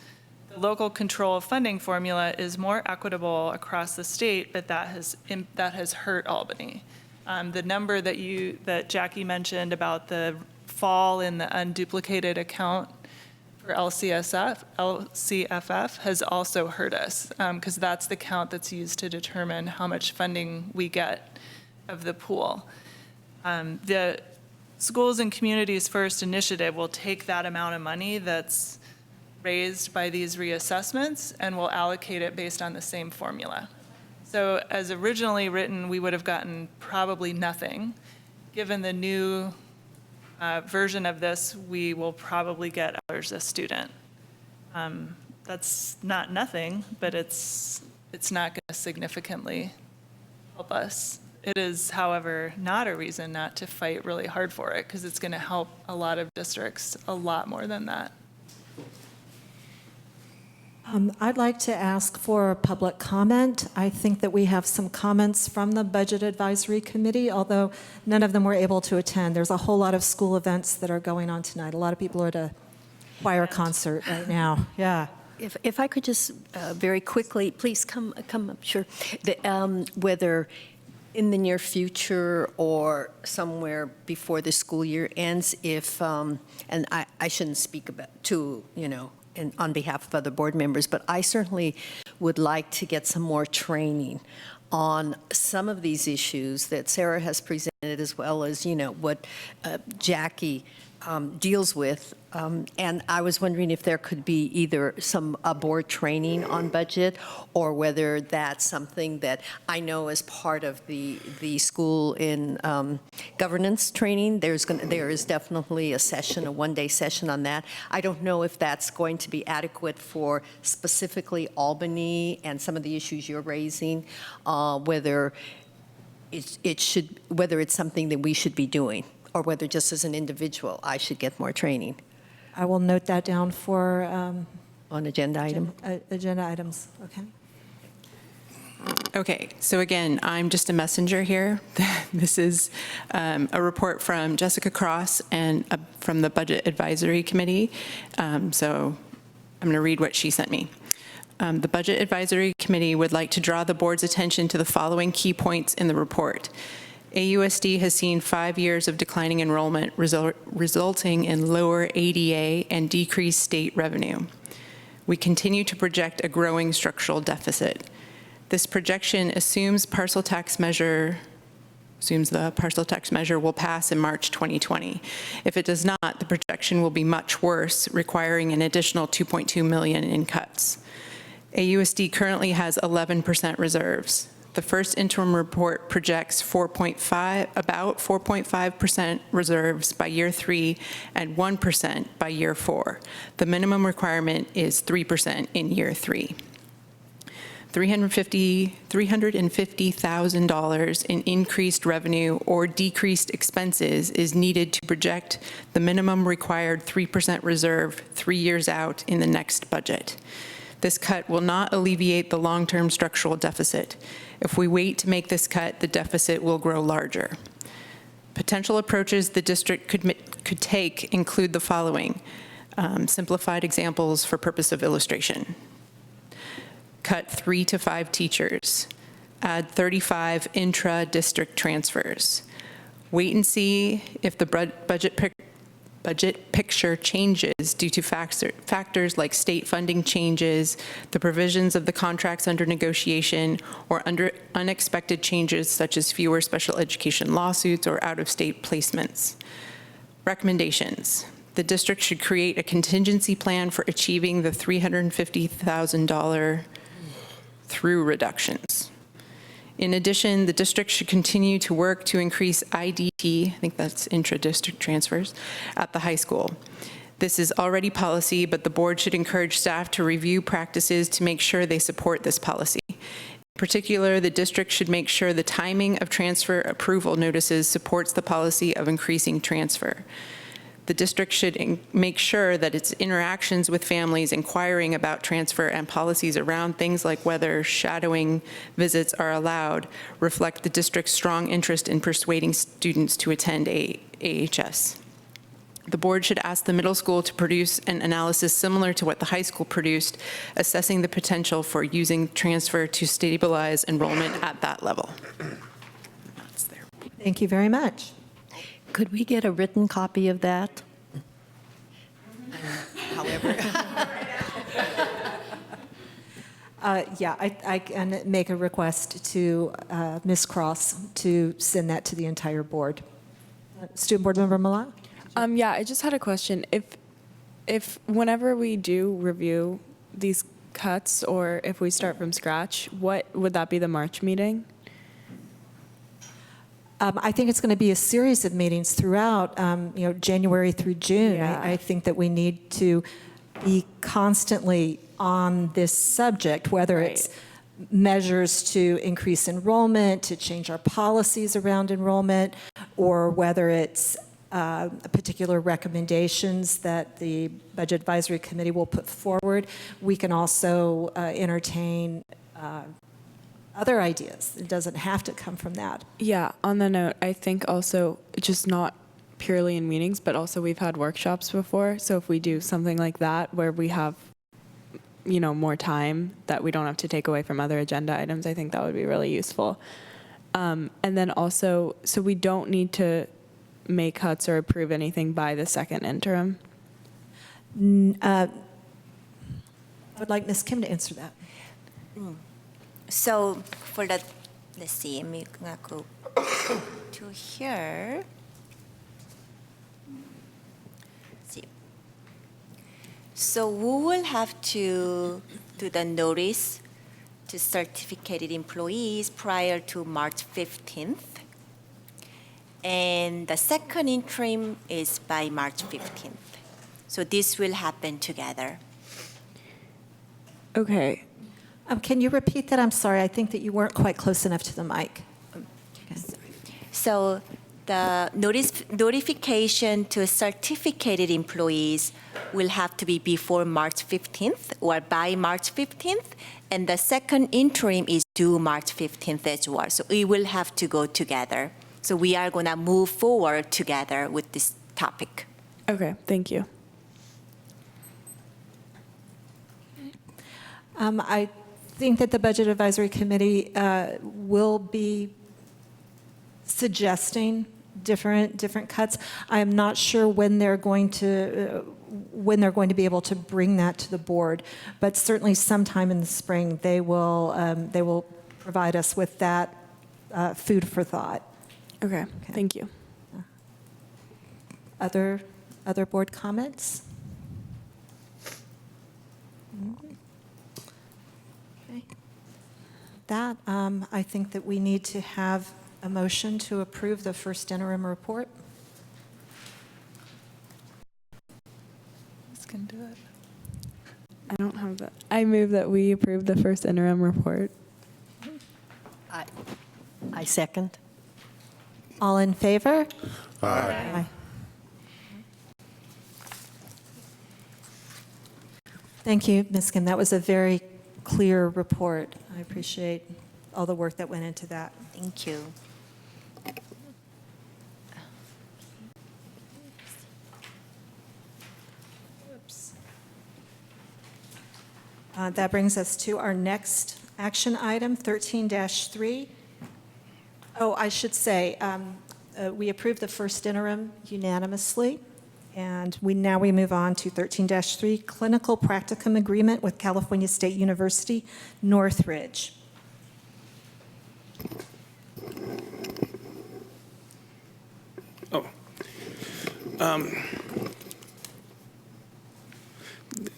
the local control funding formula is more equitable across the state, but that has hurt Albany. The number that Jackie mentioned about the fall in the unduplicated account for LCFF has also hurt us, because that's the count that's used to determine how much funding we get of the pool. The Schools and Communities First initiative will take that amount of money that's raised by these reassessments and will allocate it based on the same formula. So as originally written, we would have gotten probably nothing. Given the new version of this, we will probably get $1 a student. That's not nothing, but it's not going to significantly help us. It is, however, not a reason not to fight really hard for it, because it's going to help a lot of districts a lot more than that. I'd like to ask for public comment. I think that we have some comments from the Budget Advisory Committee, although none of them were able to attend. There's a whole lot of school events that are going on tonight. A lot of people are at a choir concert right now. Yeah. If I could just very quickly, please come up, sure. Whether in the near future or somewhere before the school year ends, if, and I shouldn't speak about on behalf of other board members, but I certainly would like to get some more training on some of these issues that Sarah has presented, as well as, what Jackie deals with. And I was wondering if there could be either some board training on budget, or whether that's something that I know as part of the school in governance training. There is definitely a session, a one-day session on that. I don't know if that's going to be adequate for specifically Albany and some of the issues you're raising, whether it's something that we should be doing, or whether just as an individual I should get more training. I will note that down for on agenda item. Agenda items. Okay. Okay, so again, I'm just a messenger here. This is a report from Jessica Cross and from the Budget Advisory Committee. So I'm going to read what she sent me. The Budget Advisory Committee would like to draw the board's attention to the following key points in the report. AUSD has seen 5 years of declining enrollment, resulting in lower ADA and decreased state revenue. We continue to project a growing structural deficit. This projection assumes the parcel tax measure will pass in March 2020. If it does not, the projection will be much worse, requiring an additional $2.2 million in cuts. AUSD currently has 11% reserves. The first interim report projects about 4.5% reserves by year 3 and 1% by year 4. The minimum requirement is 3% in year 3. $350,000 in increased revenue or decreased expenses is needed to project the minimum required 3% reserve 3 years out in the next budget. This cut will not alleviate the long-term structural deficit. If we wait to make this cut, the deficit will grow larger. Potential approaches the district could take include the following. Simplified examples for purpose of illustration. Cut 3 to 5 teachers. Add 35 intra-district transfers. Wait and see if the budget picture changes due to factors like state funding changes, the provisions of the contracts under negotiation, or unexpected changes such as fewer special education lawsuits or out-of-state placements. Recommendations. The district should create a contingency plan for achieving the $350,000 through reductions. In addition, the district should continue to work to increase IDT, I think that's intra-district transfers, at the high school. This is already policy, but the board should encourage staff to review practices to make sure they support this policy. In particular, the district should make sure the timing of transfer approval notices supports the policy of increasing transfer. The district should make sure that its interactions with families inquiring about transfer and policies around things like whether shadowing visits are allowed reflect the district's strong interest in persuading students to attend AHS. The board should ask the middle school to produce an analysis similar to what the high school produced, assessing the potential for using transfer to stabilize enrollment at that level. That's there. Thank you very much. Could we get a written copy of that? However whatever. Yeah, I can make a request to Ms. Cross to send that to the entire board. Student Board Member Millat? Yeah, I just had a question. If whenever we do review these cuts, or if we start from scratch, what would that be, the March meeting? I think it's going to be a series of meetings throughout, January through June. Yeah. I think that we need to be constantly on this subject, whether it's measures to increase enrollment, to change our policies around enrollment, or whether it's particular recommendations that the Budget Advisory Committee will put forward. We can also entertain other ideas. It doesn't have to come from that. Yeah, on the note, I think also just not purely in meetings, but also we've had workshops before. So if we do something like that where we have, more time that we don't have to take away from other agenda items, I think that would be really useful. And then also, so we don't need to make cuts or approve anything by the second interim. I would like Ms. Kim to answer that. So for the, let's see, I'm gonna go to here. Let's see. So we will have to do the notice to certificated employees prior to March 15th. And the second interim is by March 15th. So this will happen together. Okay. Can you repeat that? I'm sorry. I think that you weren't quite close enough to the mic. So the notification to certificated employees will have to be before March 15th or by March 15th, and the second interim is due March 15th as well. So it will have to go together. So we are going to move forward together with this topic. Okay, thank you. I think that the Budget Advisory Committee will be suggesting different cuts. I am not sure when they're going to be able to bring that to the board, but certainly sometime in the spring they will provide us with that food for thought. Okay, thank you. Other board comments? Okay. That I think that we need to have a motion to approve the first interim report. This can do it. I don't have that. I move that we approve the first interim report. I second. All in favor? Aye. Thank you, Ms. Kim. That was a very clear report. I appreciate all the work that went into that. Thank you. That brings us to our next action item, 13-3. Oh, I should say, we approved the first interim unanimously, and we move on to 13-3, clinical practicum agreement with California State University, Northridge.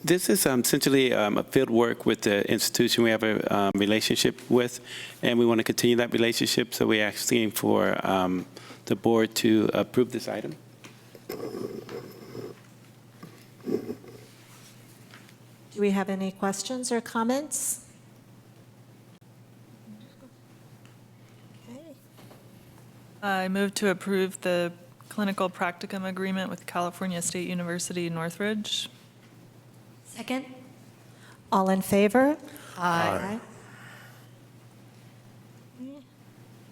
This is essentially a field work with the institution we have a relationship with, and we want to continue that relationship, so we're asking for the board to approve this item. Do we have any questions or comments? Okay. I move to approve the clinical practicum agreement with California State University, Northridge. Second. All in favor? Aye.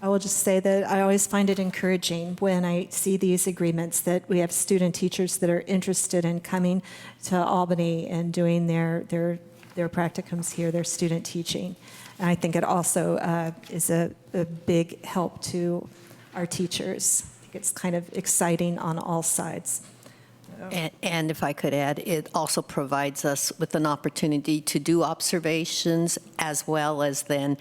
I will just say that I always find it encouraging when I see these agreements that we have student teachers that are interested in coming to Albany and doing their practicums here, their student teaching. And I think it also is a big help to our teachers. I think it's kind of exciting on all sides. And if I could add, it also provides us with an opportunity to do observations as well as then,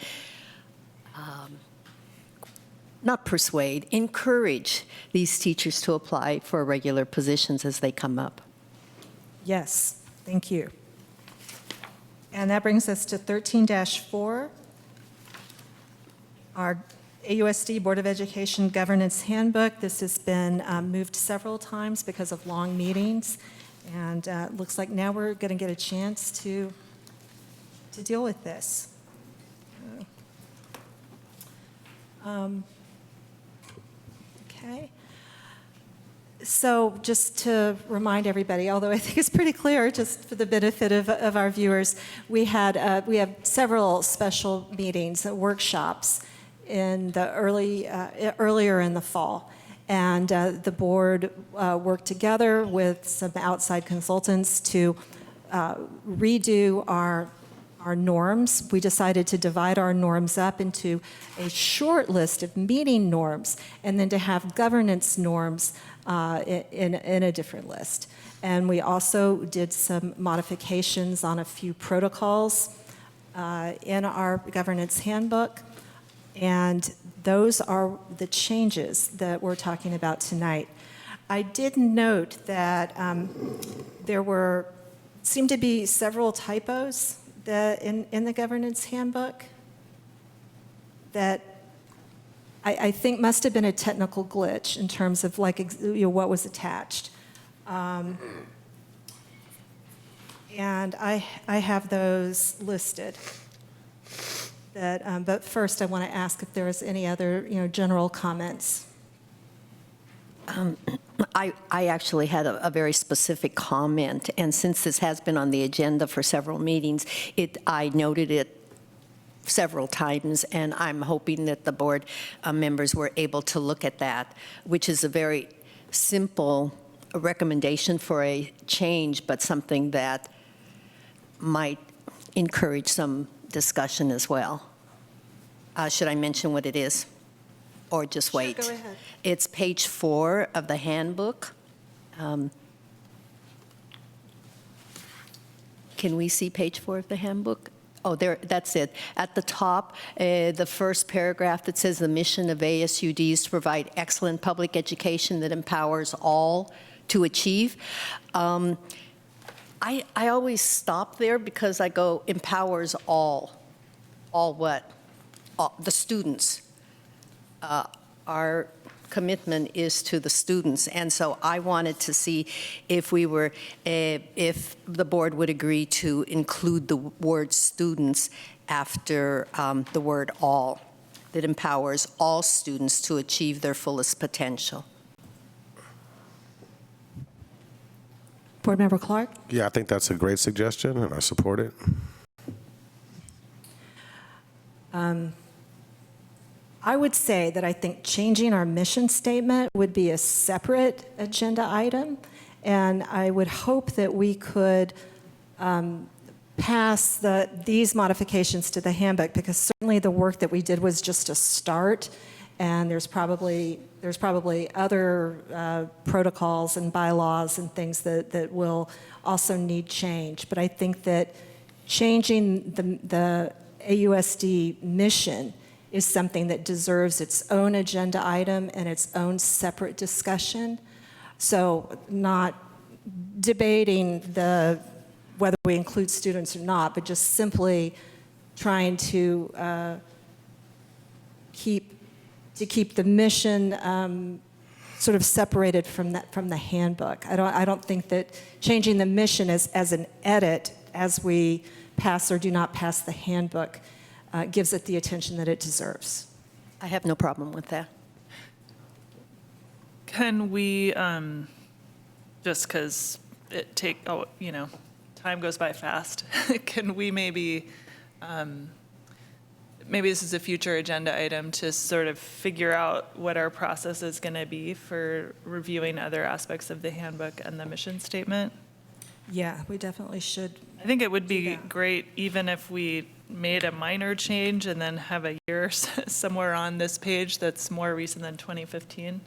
not persuade, encourage these teachers to apply for regular positions as they come up. Yes, thank you. And that brings us to 13-4, our AUSD Board of Education Governance Handbook. This has been moved several times because of long meetings, and it looks like now we're going to get a chance to deal with this. Okay. So just to remind everybody, although I think it's pretty clear, just for the benefit of our viewers, we have several special meetings, workshops in the earlier in the fall. And the board worked together with some outside consultants to redo our norms. We decided to divide our norms up into a short list of meeting norms and then to have governance norms in a different list. And we also did some modifications on a few protocols in our governance handbook. And those are the changes that we're talking about tonight. I did note that there seemed to be several typos that in the governance handbook that I think must have been a technical glitch in terms of what was attached. And I have those listed. But first, I want to ask if there is any other, general comments. I actually had a very specific comment, and since this has been on the agenda for several meetings, I noted it several times, and I'm hoping that the board members were able to look at that, which is a very simple recommendation for a change, but something that might encourage some discussion as well. Should I mention what it is, or just wait? Sure, go ahead. It's page 4 of the handbook. Can we see page 4 of the handbook? Oh, there, that's it. At the top, the first paragraph that says the mission of ASUD is to provide excellent public education that empowers all to achieve. I always stop there because I go, empowers all. All what? All, the students. Our commitment is to the students, and so I wanted to see if if the board would agree to include the word students after the word all, that empowers all students to achieve their fullest potential. Board Member Clark? Yeah, I think that's a great suggestion, and I support it. I would say that I think changing our mission statement would be a separate agenda item, and I would hope that we could pass these modifications to the handbook, because certainly the work that we did was just a start, and there's probably other protocols and bylaws and things that will also need change. But I think that changing the AUSD mission is something that deserves its own agenda item and its own separate discussion. So not debating whether we include students or not, but just simply trying to keep the mission sort of separated from the handbook. I don't think that changing the mission as an edit as we pass or do not pass the handbook gives it the attention that it deserves. I have no problem with that. Can we, just because time goes by fast, can we maybe this is a future agenda item to sort of figure out what our process is going to be for reviewing other aspects of the handbook and the mission statement? Yeah, we definitely should. I think it would be great even if we made a minor change and then have a year somewhere on this page that's more recent than 2015.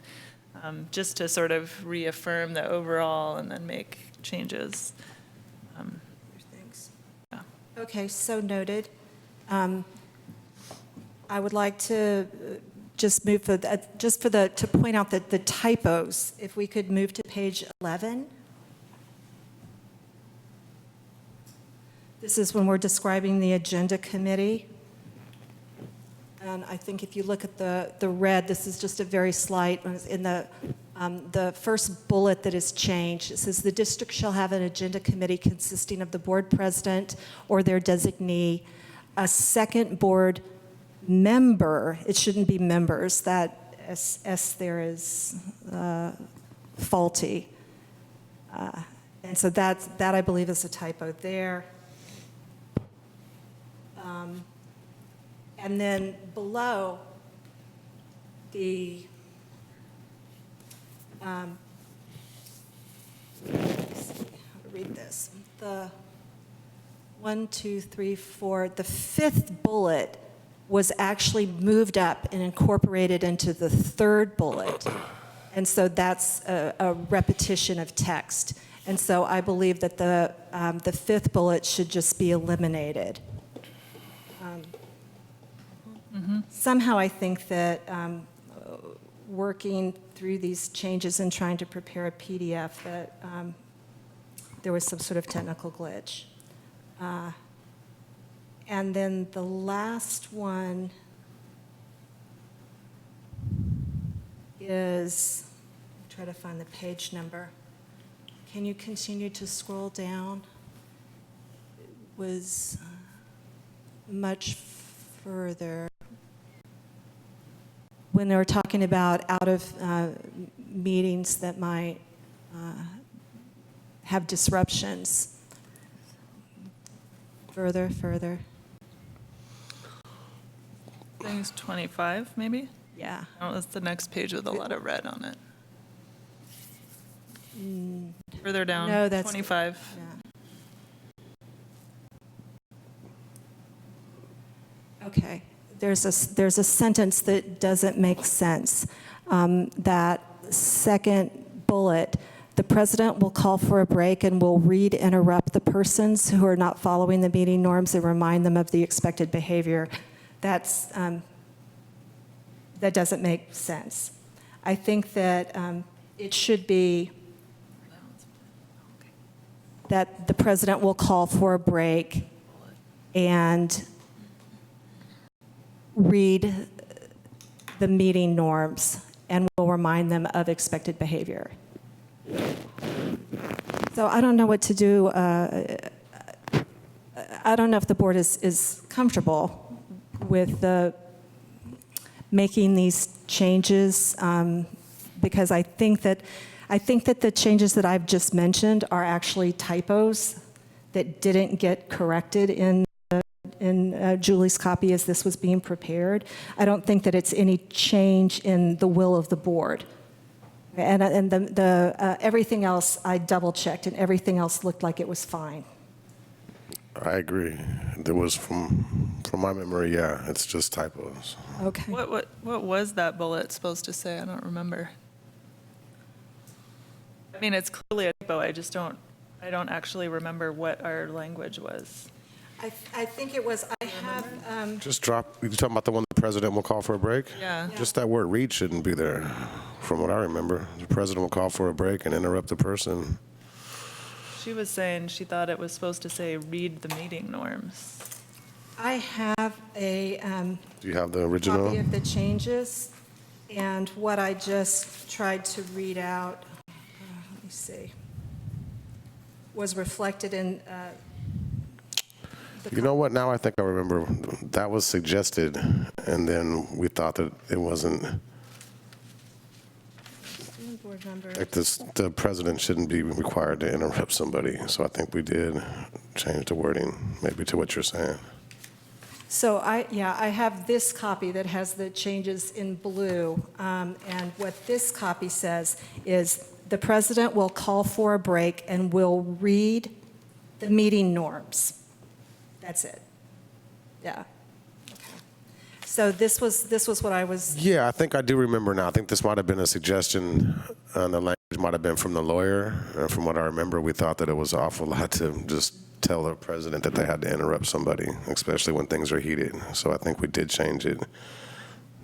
just to sort of reaffirm the overall and then make changes. Okay, so noted. I would like to just move for to point out that the typos, if we could move to page 11. This is when we're describing the agenda committee. And I think if you look at the red, this is just a very slight, in the first bullet that is changed, it says the district shall have an agenda committee consisting of the board president or their designee, a second board member. It shouldn't be members. That S there is faulty. And so that I believe is a typo there. And then below the let's see how to read this. The 1, 2, 3, 4, the fifth bullet was actually moved up and incorporated into the third bullet. And so that's a repetition of text. And so I believe that the fifth bullet should just be eliminated. Somehow I think that working through these changes and trying to prepare a PDF, that there was some sort of technical glitch. And then the last one is, try to find the page number. Can you continue to scroll down? It was much further. When they were talking about out of meetings that might have disruptions. Further. I think it's 25, maybe? Yeah. Oh, that's the next page with a lot of red on it. Further down, No, that's 25. Yeah. Okay. There's a sentence that doesn't make sense. That second bullet, the president will call for a break and will interrupt the persons who are not following the meeting norms and remind them of the expected behavior. That doesn't make sense. I think that it should be that the president will call for a break and read the meeting norms and will remind them of expected behavior. So I don't know what to do. I don't know if the board is comfortable with making these changes, because I think that the changes that I've just mentioned are actually typos that didn't get corrected in Julie's copy as this was being prepared. I don't think that it's any change in the will of the board. And everything else I double checked, and everything else looked like it was fine. I agree. There was, from my memory, yeah, it's just typos. Okay. What was that bullet supposed to say? I don't remember. I mean, it's clearly a typo. I don't actually remember what our language was. I think it was, I have... Just drop, you're talking about the one the president will call for a break? Yeah. Just that word read shouldn't be there, from what I remember. The president will call for a break and interrupt the person. She was saying she thought it was supposed to say read the meeting norms. I have a Do you have the original? copy of the changes, and what I just tried to read out, let me see, was reflected in You know what? Now I think I remember. That was suggested, and then we thought that it wasn't. board member. Like this, the president shouldn't be required to interrupt somebody. So I think we did change the wording, maybe to what you're saying. So I have this copy that has the changes in blue, and what this copy says is the president will call for a break and will read the meeting norms. That's it. Yeah. Okay. So this was what I was, Yeah, I think I do remember now. I think this might have been a suggestion, and the language might have been from the lawyer. From what I remember, we thought that it was an awful lot to just tell the president that they had to interrupt somebody, especially when things are heated. So I think we did change it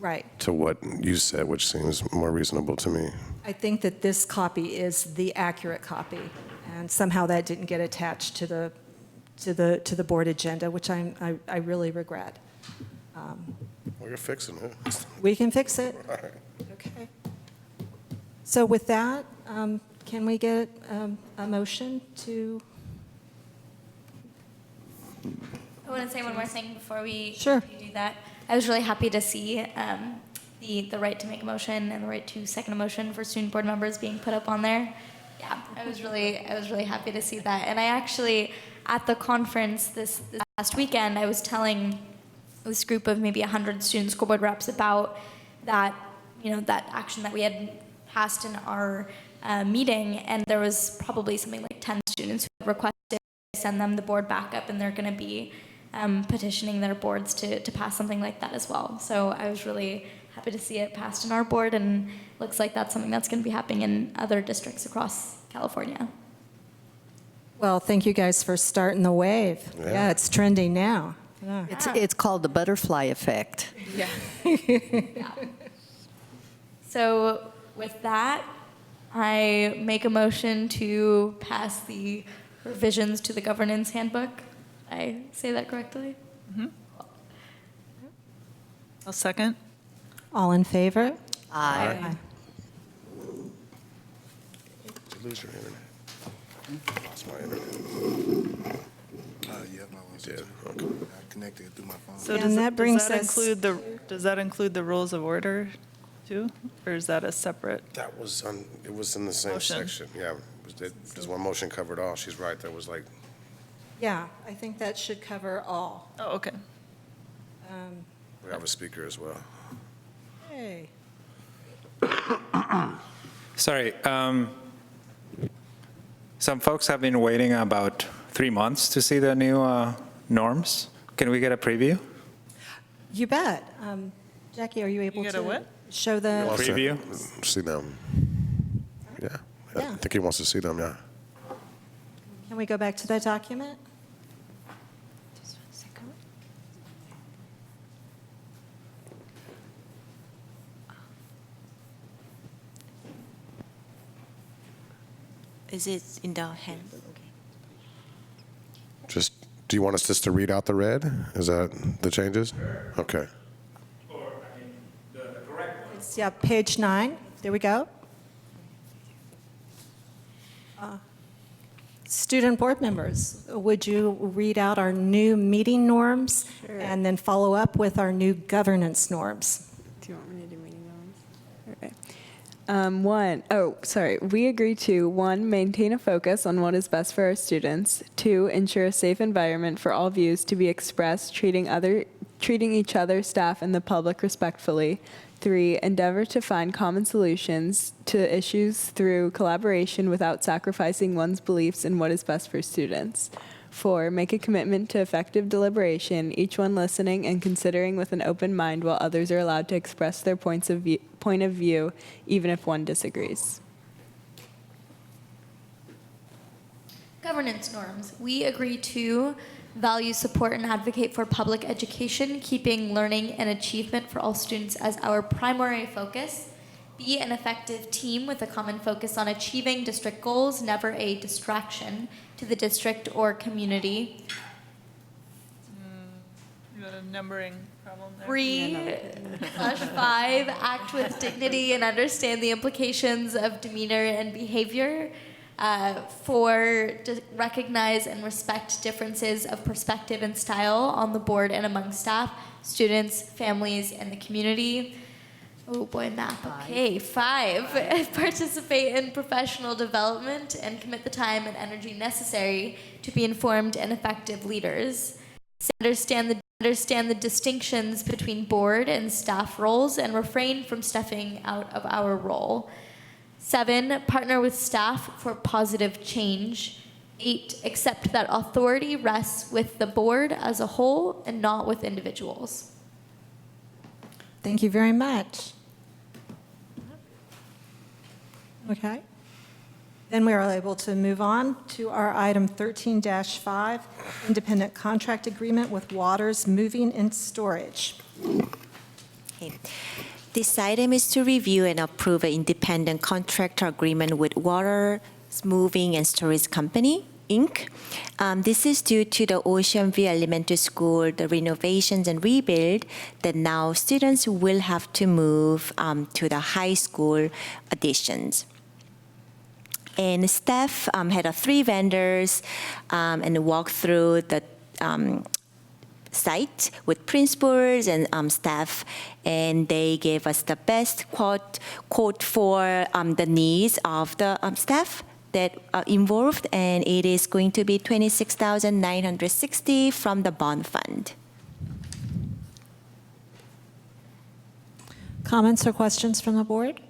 right. to what you said, which seems more reasonable to me. I think that this copy is the accurate copy, and somehow that didn't get attached to the board agenda, which I really regret. Well, you're fixing it. We can fix it. All right. Okay. So with that, can we get a motion to? I want to say one more thing before we Sure. do that. I was really happy to see the right to make a motion and the right to second a motion for student board members being put up on there. Yeah, I was really happy to see that. And I actually, at the conference this last weekend, I was telling this group of maybe 100 student school board reps about that, that action that we had passed in our meeting, and there was probably something like 10 students who requested I send them the board backup, and they're going to be petitioning their boards to pass something like that as well. So I was really happy to see it passed in our board, and looks like that's something that's going to be happening in other districts across California. Well, thank you guys for starting the wave. Yeah, it's trending now. Yeah. It's called the butterfly effect. Yeah. Yeah. So with that, I make a motion to pass the revisions to the governance handbook. I say that correctly? Mm-hmm. I'll second. All in favor? Aye. Did you lose your internet? I lost my internet. You have my one. You did? Okay. I connected it through my phone. So Yeah, does and that brings does that include the rules of order too? Or is that a separate? That was it was in the same Motion. section. Yeah, does one motion covered all? She's right. There was like, Yeah, I think that should cover all. Oh, okay. we have a speaker as well. Hey. Sorry. Some folks have been waiting about 3 months to see the new norms. Can we get a preview? You bet. Jackie, are you able You to get a what? show the? Wants to Preview? See them. Yeah. Yeah. I think he wants to see them, yeah. Can we go back to that document? Is it in the handbook? Just, do you want us just to read out the red? Is that the changes? Okay. It's, yeah, page 9. There we go. Student board members, would you read out our new meeting norms and then follow up with our new governance norms? Do you want me to do meeting norms? We agree to 1, maintain a focus on what is best for our students. 2, ensure a safe environment for all views to be expressed, treating each other, staff, and the public respectfully. 3, endeavor to find common solutions to issues through collaboration without sacrificing one's beliefs in what is best for students. 4, make a commitment to effective deliberation, each one listening and considering with an open mind while others are allowed to express their point of view, even if one disagrees. Governance norms. We agree to value, support, and advocate for public education, keeping learning and achievement for all students as our primary focus. Be an effective team with a common focus on achieving district goals, never a distraction to the district or community. You got a numbering problem there? 3/5, act with dignity and understand the implications of demeanor and behavior. 4, recognize and respect differences of perspective and style on the board and among staff, students, families, and the community. Oh boy, math. Okay, 5, participate in professional development and commit the time and energy necessary to be informed and effective leaders. Understand the distinctions between board and staff roles and refrain from stepping out of our role. 7, partner with staff for positive change. 8, accept that authority rests with the board as a whole and not with individuals. Thank you very much. Okay. Then we are able to move on to our item 13-5, independent contract agreement with Waters Moving and Storage. Okay. This item is to review and approve an independent contractor agreement with Waters Moving and Storage Company, Inc. This is due to the Ocean View Elementary School, the renovations and rebuild, that now students will have to move to the high school additions. And staff had 3 vendors and walked through the site with principals and staff, and they gave us the best quote for the needs of the staff that are involved, and it is going to be $26,960 from the bond fund. Comments or questions from the board?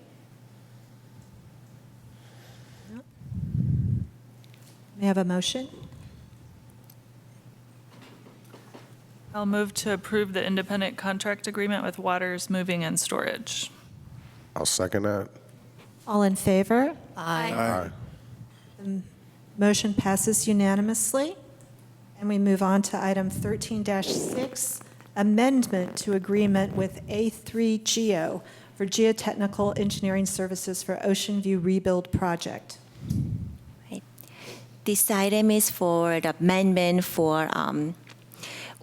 May I have a motion? I'll move to approve the independent contract agreement with Waters Moving and Storage. I'll second that. All in favor? Aye. The motion passes unanimously. And we move on to item 13-6, amendment to agreement with A3Geo for geotechnical engineering services for Ocean View Rebuild Project. This item is for the amendment for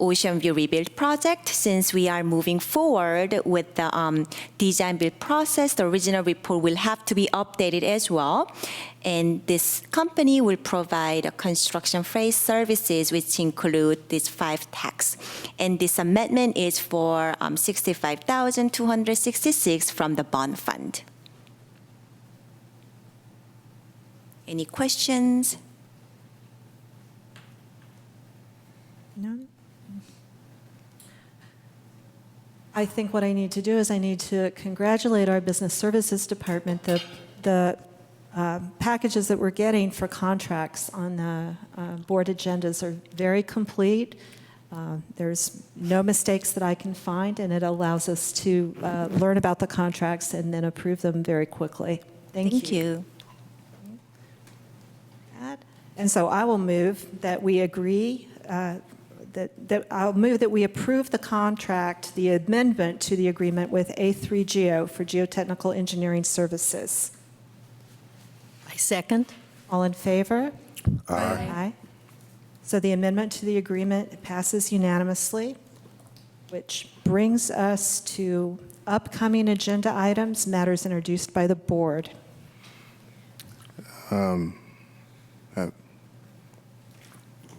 Ocean View Rebuild Project. Since we are moving forward with the design build process, the original report will have to be updated as well. And this company will provide a construction phase services, which include these 5 tasks. And this amendment is for $65,266 from the bond fund. Any questions? No? I think what I need to do is I need to congratulate our business services department. The packages that we're getting for contracts on the board agendas are very complete. There's no mistakes that I can find, and it allows us to learn about the contracts and then approve them very quickly. Thank you. And so I will move that we agree, I'll move that we approve the contract, the amendment to the agreement with A3Geo for geotechnical engineering services. I second. All in favor? Aye. Aye. So the amendment to the agreement passes unanimously, which brings us to upcoming agenda items, matters introduced by the board.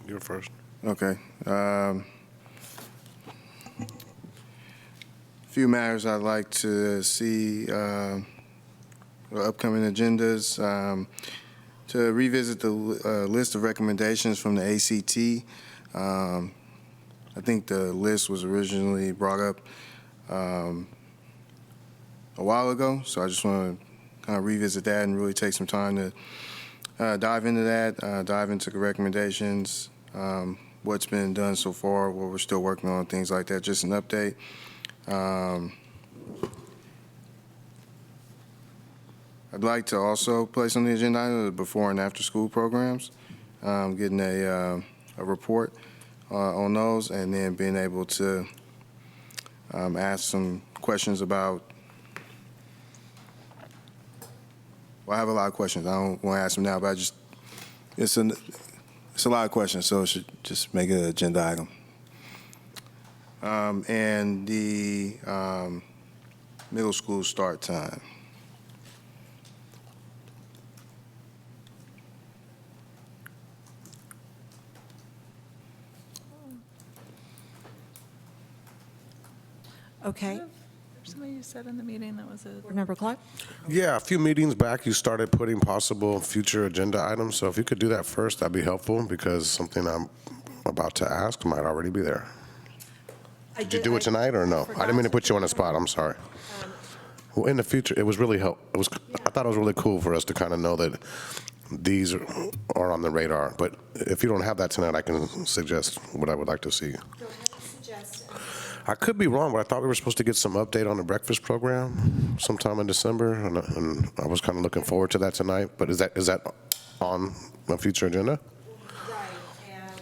You're first. Okay. Few matters I'd like to see upcoming agendas. To revisit the list of recommendations from the ACT. I think the list was originally brought up a while ago, so I just want to kind of revisit that and really take some time to dive into that, dive into the recommendations, what's been done so far, what we're still working on, things like that, just an update. I'd like to also place on the agenda item the before and after school programs, getting a report on those, and then being able to ask some questions about, well, I have a lot of questions. I don't want to ask them now, but it's a lot of questions, so it should just make it an agenda item. And the middle school start time. Okay. Somebody you said in the meeting that was a Board Member Clark? Yeah, a few meetings back, you started putting possible future agenda items. So if you could do that first, that'd be helpful, because something I'm about to ask might already be there. Did you do it tonight or no? I didn't mean to put you on the spot. I'm sorry. Well, in the future, it was really I thought it was really cool for us to kind of know that these are on the radar. But if you don't have that tonight, I can suggest what I would like to see. I could be wrong, but I thought we were supposed to get some update on the breakfast program sometime in December, and I was kind of looking forward to that tonight. But is that on a future agenda? Right, and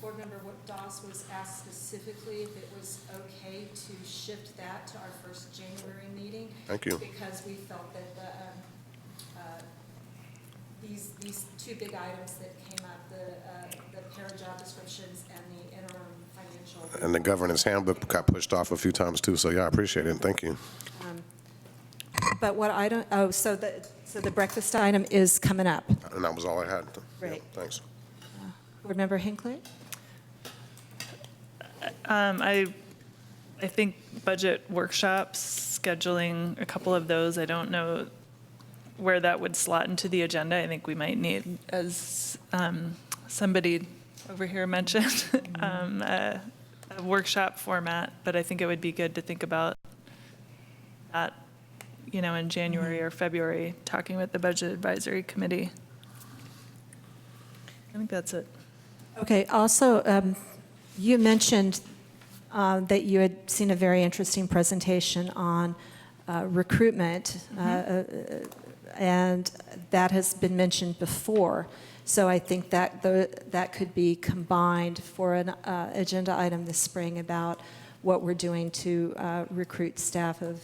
Board Member Doss was asked specifically if it was okay to shift that to our first January meeting. Thank you. Because we felt that these two big items that came up, the para job descriptions and the interim financial. And the governance handbook got pushed off a few times too, so yeah, I appreciate it, thank you. But what I don't, so the breakfast item is coming up. And that was all I had. Great. Yeah, thanks. Board Member Hinckley? I think budget workshops, scheduling a couple of those, I don't know where that would slot into the agenda. I think we might need, as somebody over here mentioned, a workshop format, but I think it would be good to think about that, in January or February, talking with the Budget Advisory Committee. I think that's it. Okay, also, you mentioned that you had seen a very interesting presentation on recruitment, and that has been mentioned before. So I think that that could be combined for an agenda item this spring about what we're doing to recruit staff of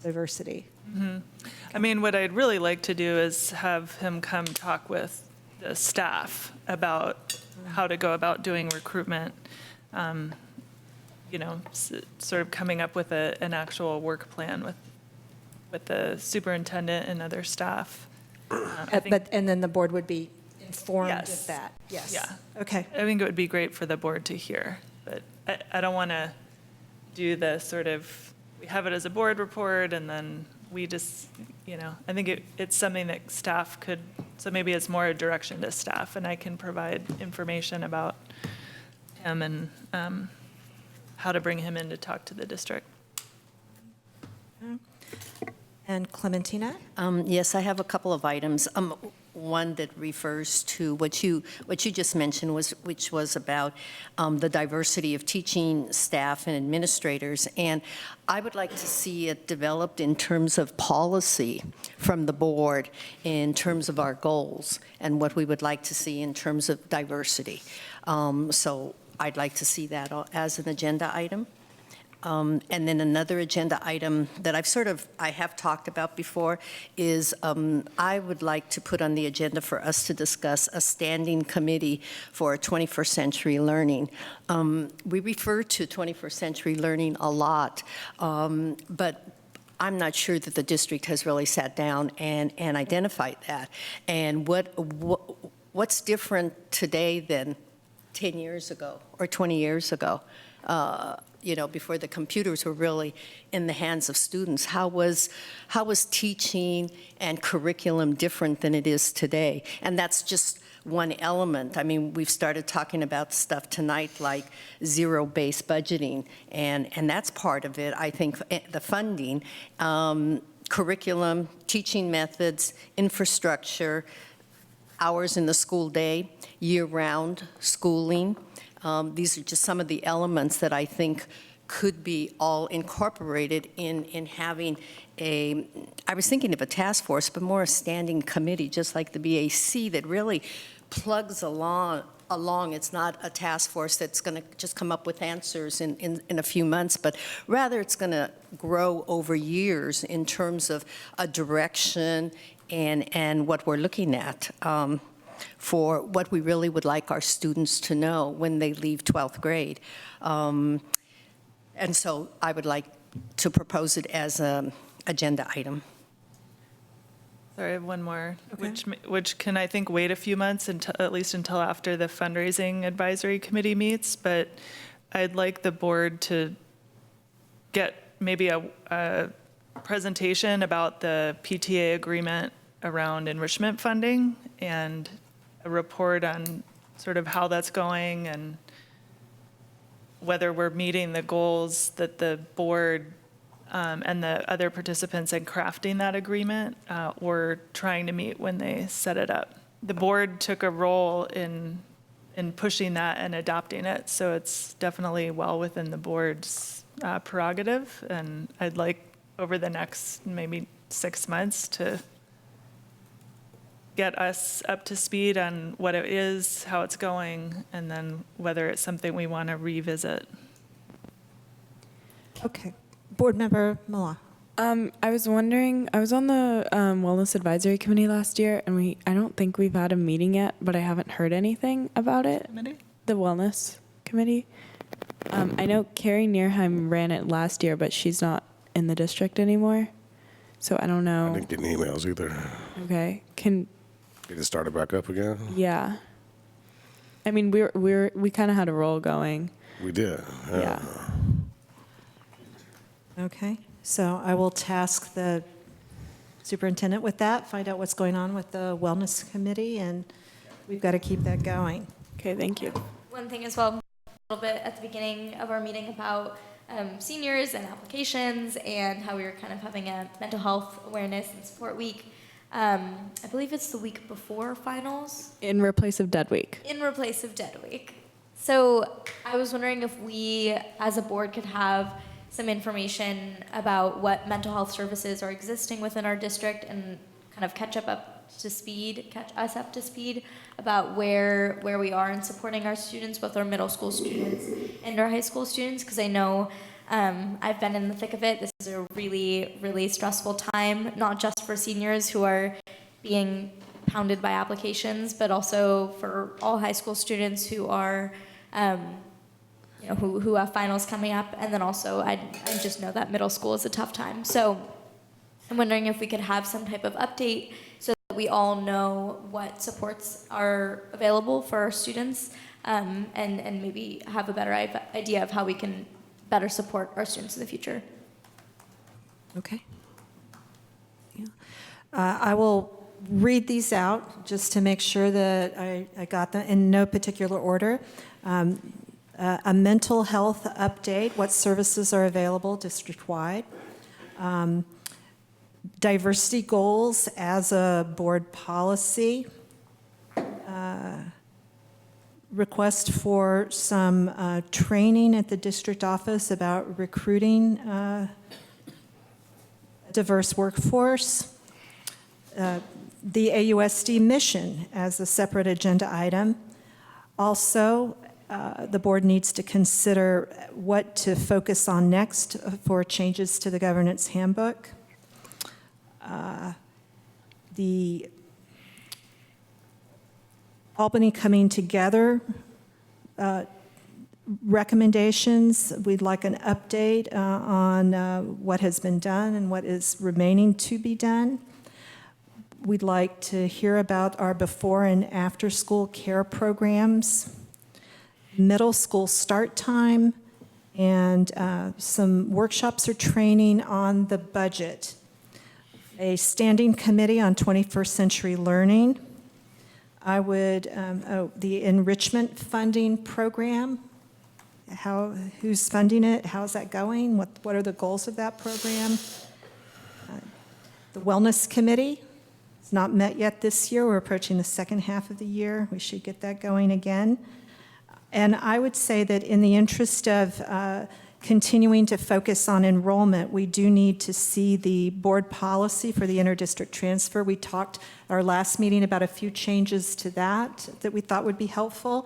diversity. Mm-hmm. I mean, what I'd really like to do is have him come talk with the staff about how to go about doing recruitment, sort of coming up with an actual work plan with the superintendent and other staff. And then the board would be informed Yes. of that? Yes. Yeah. Okay. I think it would be great for the board to hear, but I don't want to do the sort of, we have it as a board report and then we just, I think it's something that staff could, so maybe it's more a direction to staff and I can provide information about him and how to bring him in to talk to the district. And Clementina? Yes, I have a couple of items. One that refers to what you just mentioned, which was about the diversity of teaching staff and administrators. And I would like to see it developed in terms of policy from the board, in terms of our goals, and what we would like to see in terms of diversity. So I'd like to see that as an agenda item. And then another agenda item that I have talked about before is I would like to put on the agenda for us to discuss a standing committee for 21st century learning. We refer to 21st century learning a lot, but I'm not sure that the district has really sat down and identified that. And what's different today than 10 years ago or 20 years ago? Before the computers were really in the hands of students. How was teaching and curriculum different than it is today? And that's just one element. I mean, we've started talking about stuff tonight like zero-based budgeting, and that's part of it. I think the funding, curriculum, teaching methods, infrastructure, hours in the school day, year-round schooling. These are just some of the elements that I think could be all incorporated in having I was thinking of a task force, but more a standing committee, just like the BAC, that really plugs along. It's not a task force that's going to just come up with answers in a few months, but rather it's going to grow over years in terms of a direction and what we're looking at. For what we really would like our students to know when they leave 12th grade. And so I would like to propose it as an agenda item. Sorry, I have one more, which can, I think, wait a few months, at least until after the fundraising advisory committee meets, but I'd like the board to get maybe a presentation about the PTA agreement around enrichment funding and a report on sort of how that's going and whether we're meeting the goals that the board and the other participants in crafting that agreement were trying to meet when they set it up. The board took a role in in pushing that and adopting it. So it's definitely well within the board's prerogative. And I'd like over the next maybe 6 months to get us up to speed on what it is, how it's going, and then whether it's something we want to revisit. Okay. Board Member Mala. I was wondering, I was on the Wellness Advisory Committee last year, and I don't think we've had a meeting yet, but I haven't heard anything about it. Committee? The Wellness Committee. I know Carrie Neerheim ran it last year, but she's not in the district anymore. So I don't know. I didn't get any emails either. Okay. Did it start back up again? Yeah. I mean, we kind of had a roll going. We did. Yeah. Okay. So I will task the superintendent with that, find out what's going on with the Wellness Committee, and we've got to keep that going. Okay, thank you. One thing as well, a little bit at the beginning of our meeting about seniors and applications and how we were kind of having a mental health awareness and support week. I believe it's the week before finals. In replace of Dead Week. In replace of Dead Week. So I was wondering if we, as a board, could have some information about what mental health services are existing within our district and kind of catch us up to speed about where we are in supporting our students, both our middle school students and our high school students, because I know I've been in the thick of it. This is a really, really stressful time, not just for seniors who are being pounded by applications, but also for all high school students who are, who have finals coming up. And then also, I just know that middle school is a tough time. So I'm wondering if we could have some type of update so that we all know what supports are available for our students, and maybe have a better idea of how we can better support our students in the future. Okay. Yeah. I will read these out just to make sure that I got them in no particular order. A mental health update, what services are available district-wide. Diversity goals as a board policy. Request for some training at the district office about recruiting a diverse workforce. The AUSD mission as a separate agenda item. Also, the board needs to consider what to focus on next for changes to the governance handbook. The Albany coming together recommendations. We'd like an update on what has been done and what is remaining to be done. We'd like to hear about our before and after school care programs, middle school start time, and some workshops or training on the budget. A standing committee on 21st century learning. I would, the enrichment funding program, who's funding it, how's that going, what are the goals of that program? The wellness committee, it's not met yet this year, we're approaching the second half of the year, we should get that going again. And I would say that in the interest of continuing to focus on enrollment, we do need to see the board policy for the interdistrict transfer. We talked at our last meeting about a few changes to that we thought would be helpful.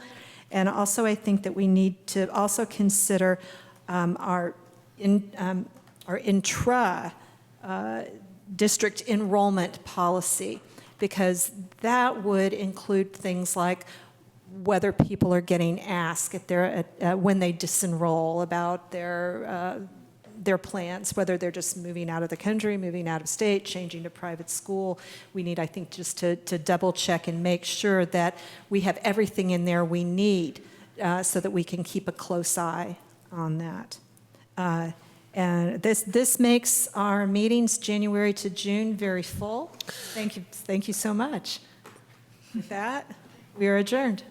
And also I think that we need to also consider our intra district enrollment policy, because that would include things like whether people are getting asked if they're when they disenroll about their plans, whether they're just moving out of the country, moving out of state, changing to private school. We need, I think, just to double check and make sure that we have everything in there we need so that we can keep a close eye on that. And this makes our meetings January to June very full. Thank you so much. With that, we are adjourned.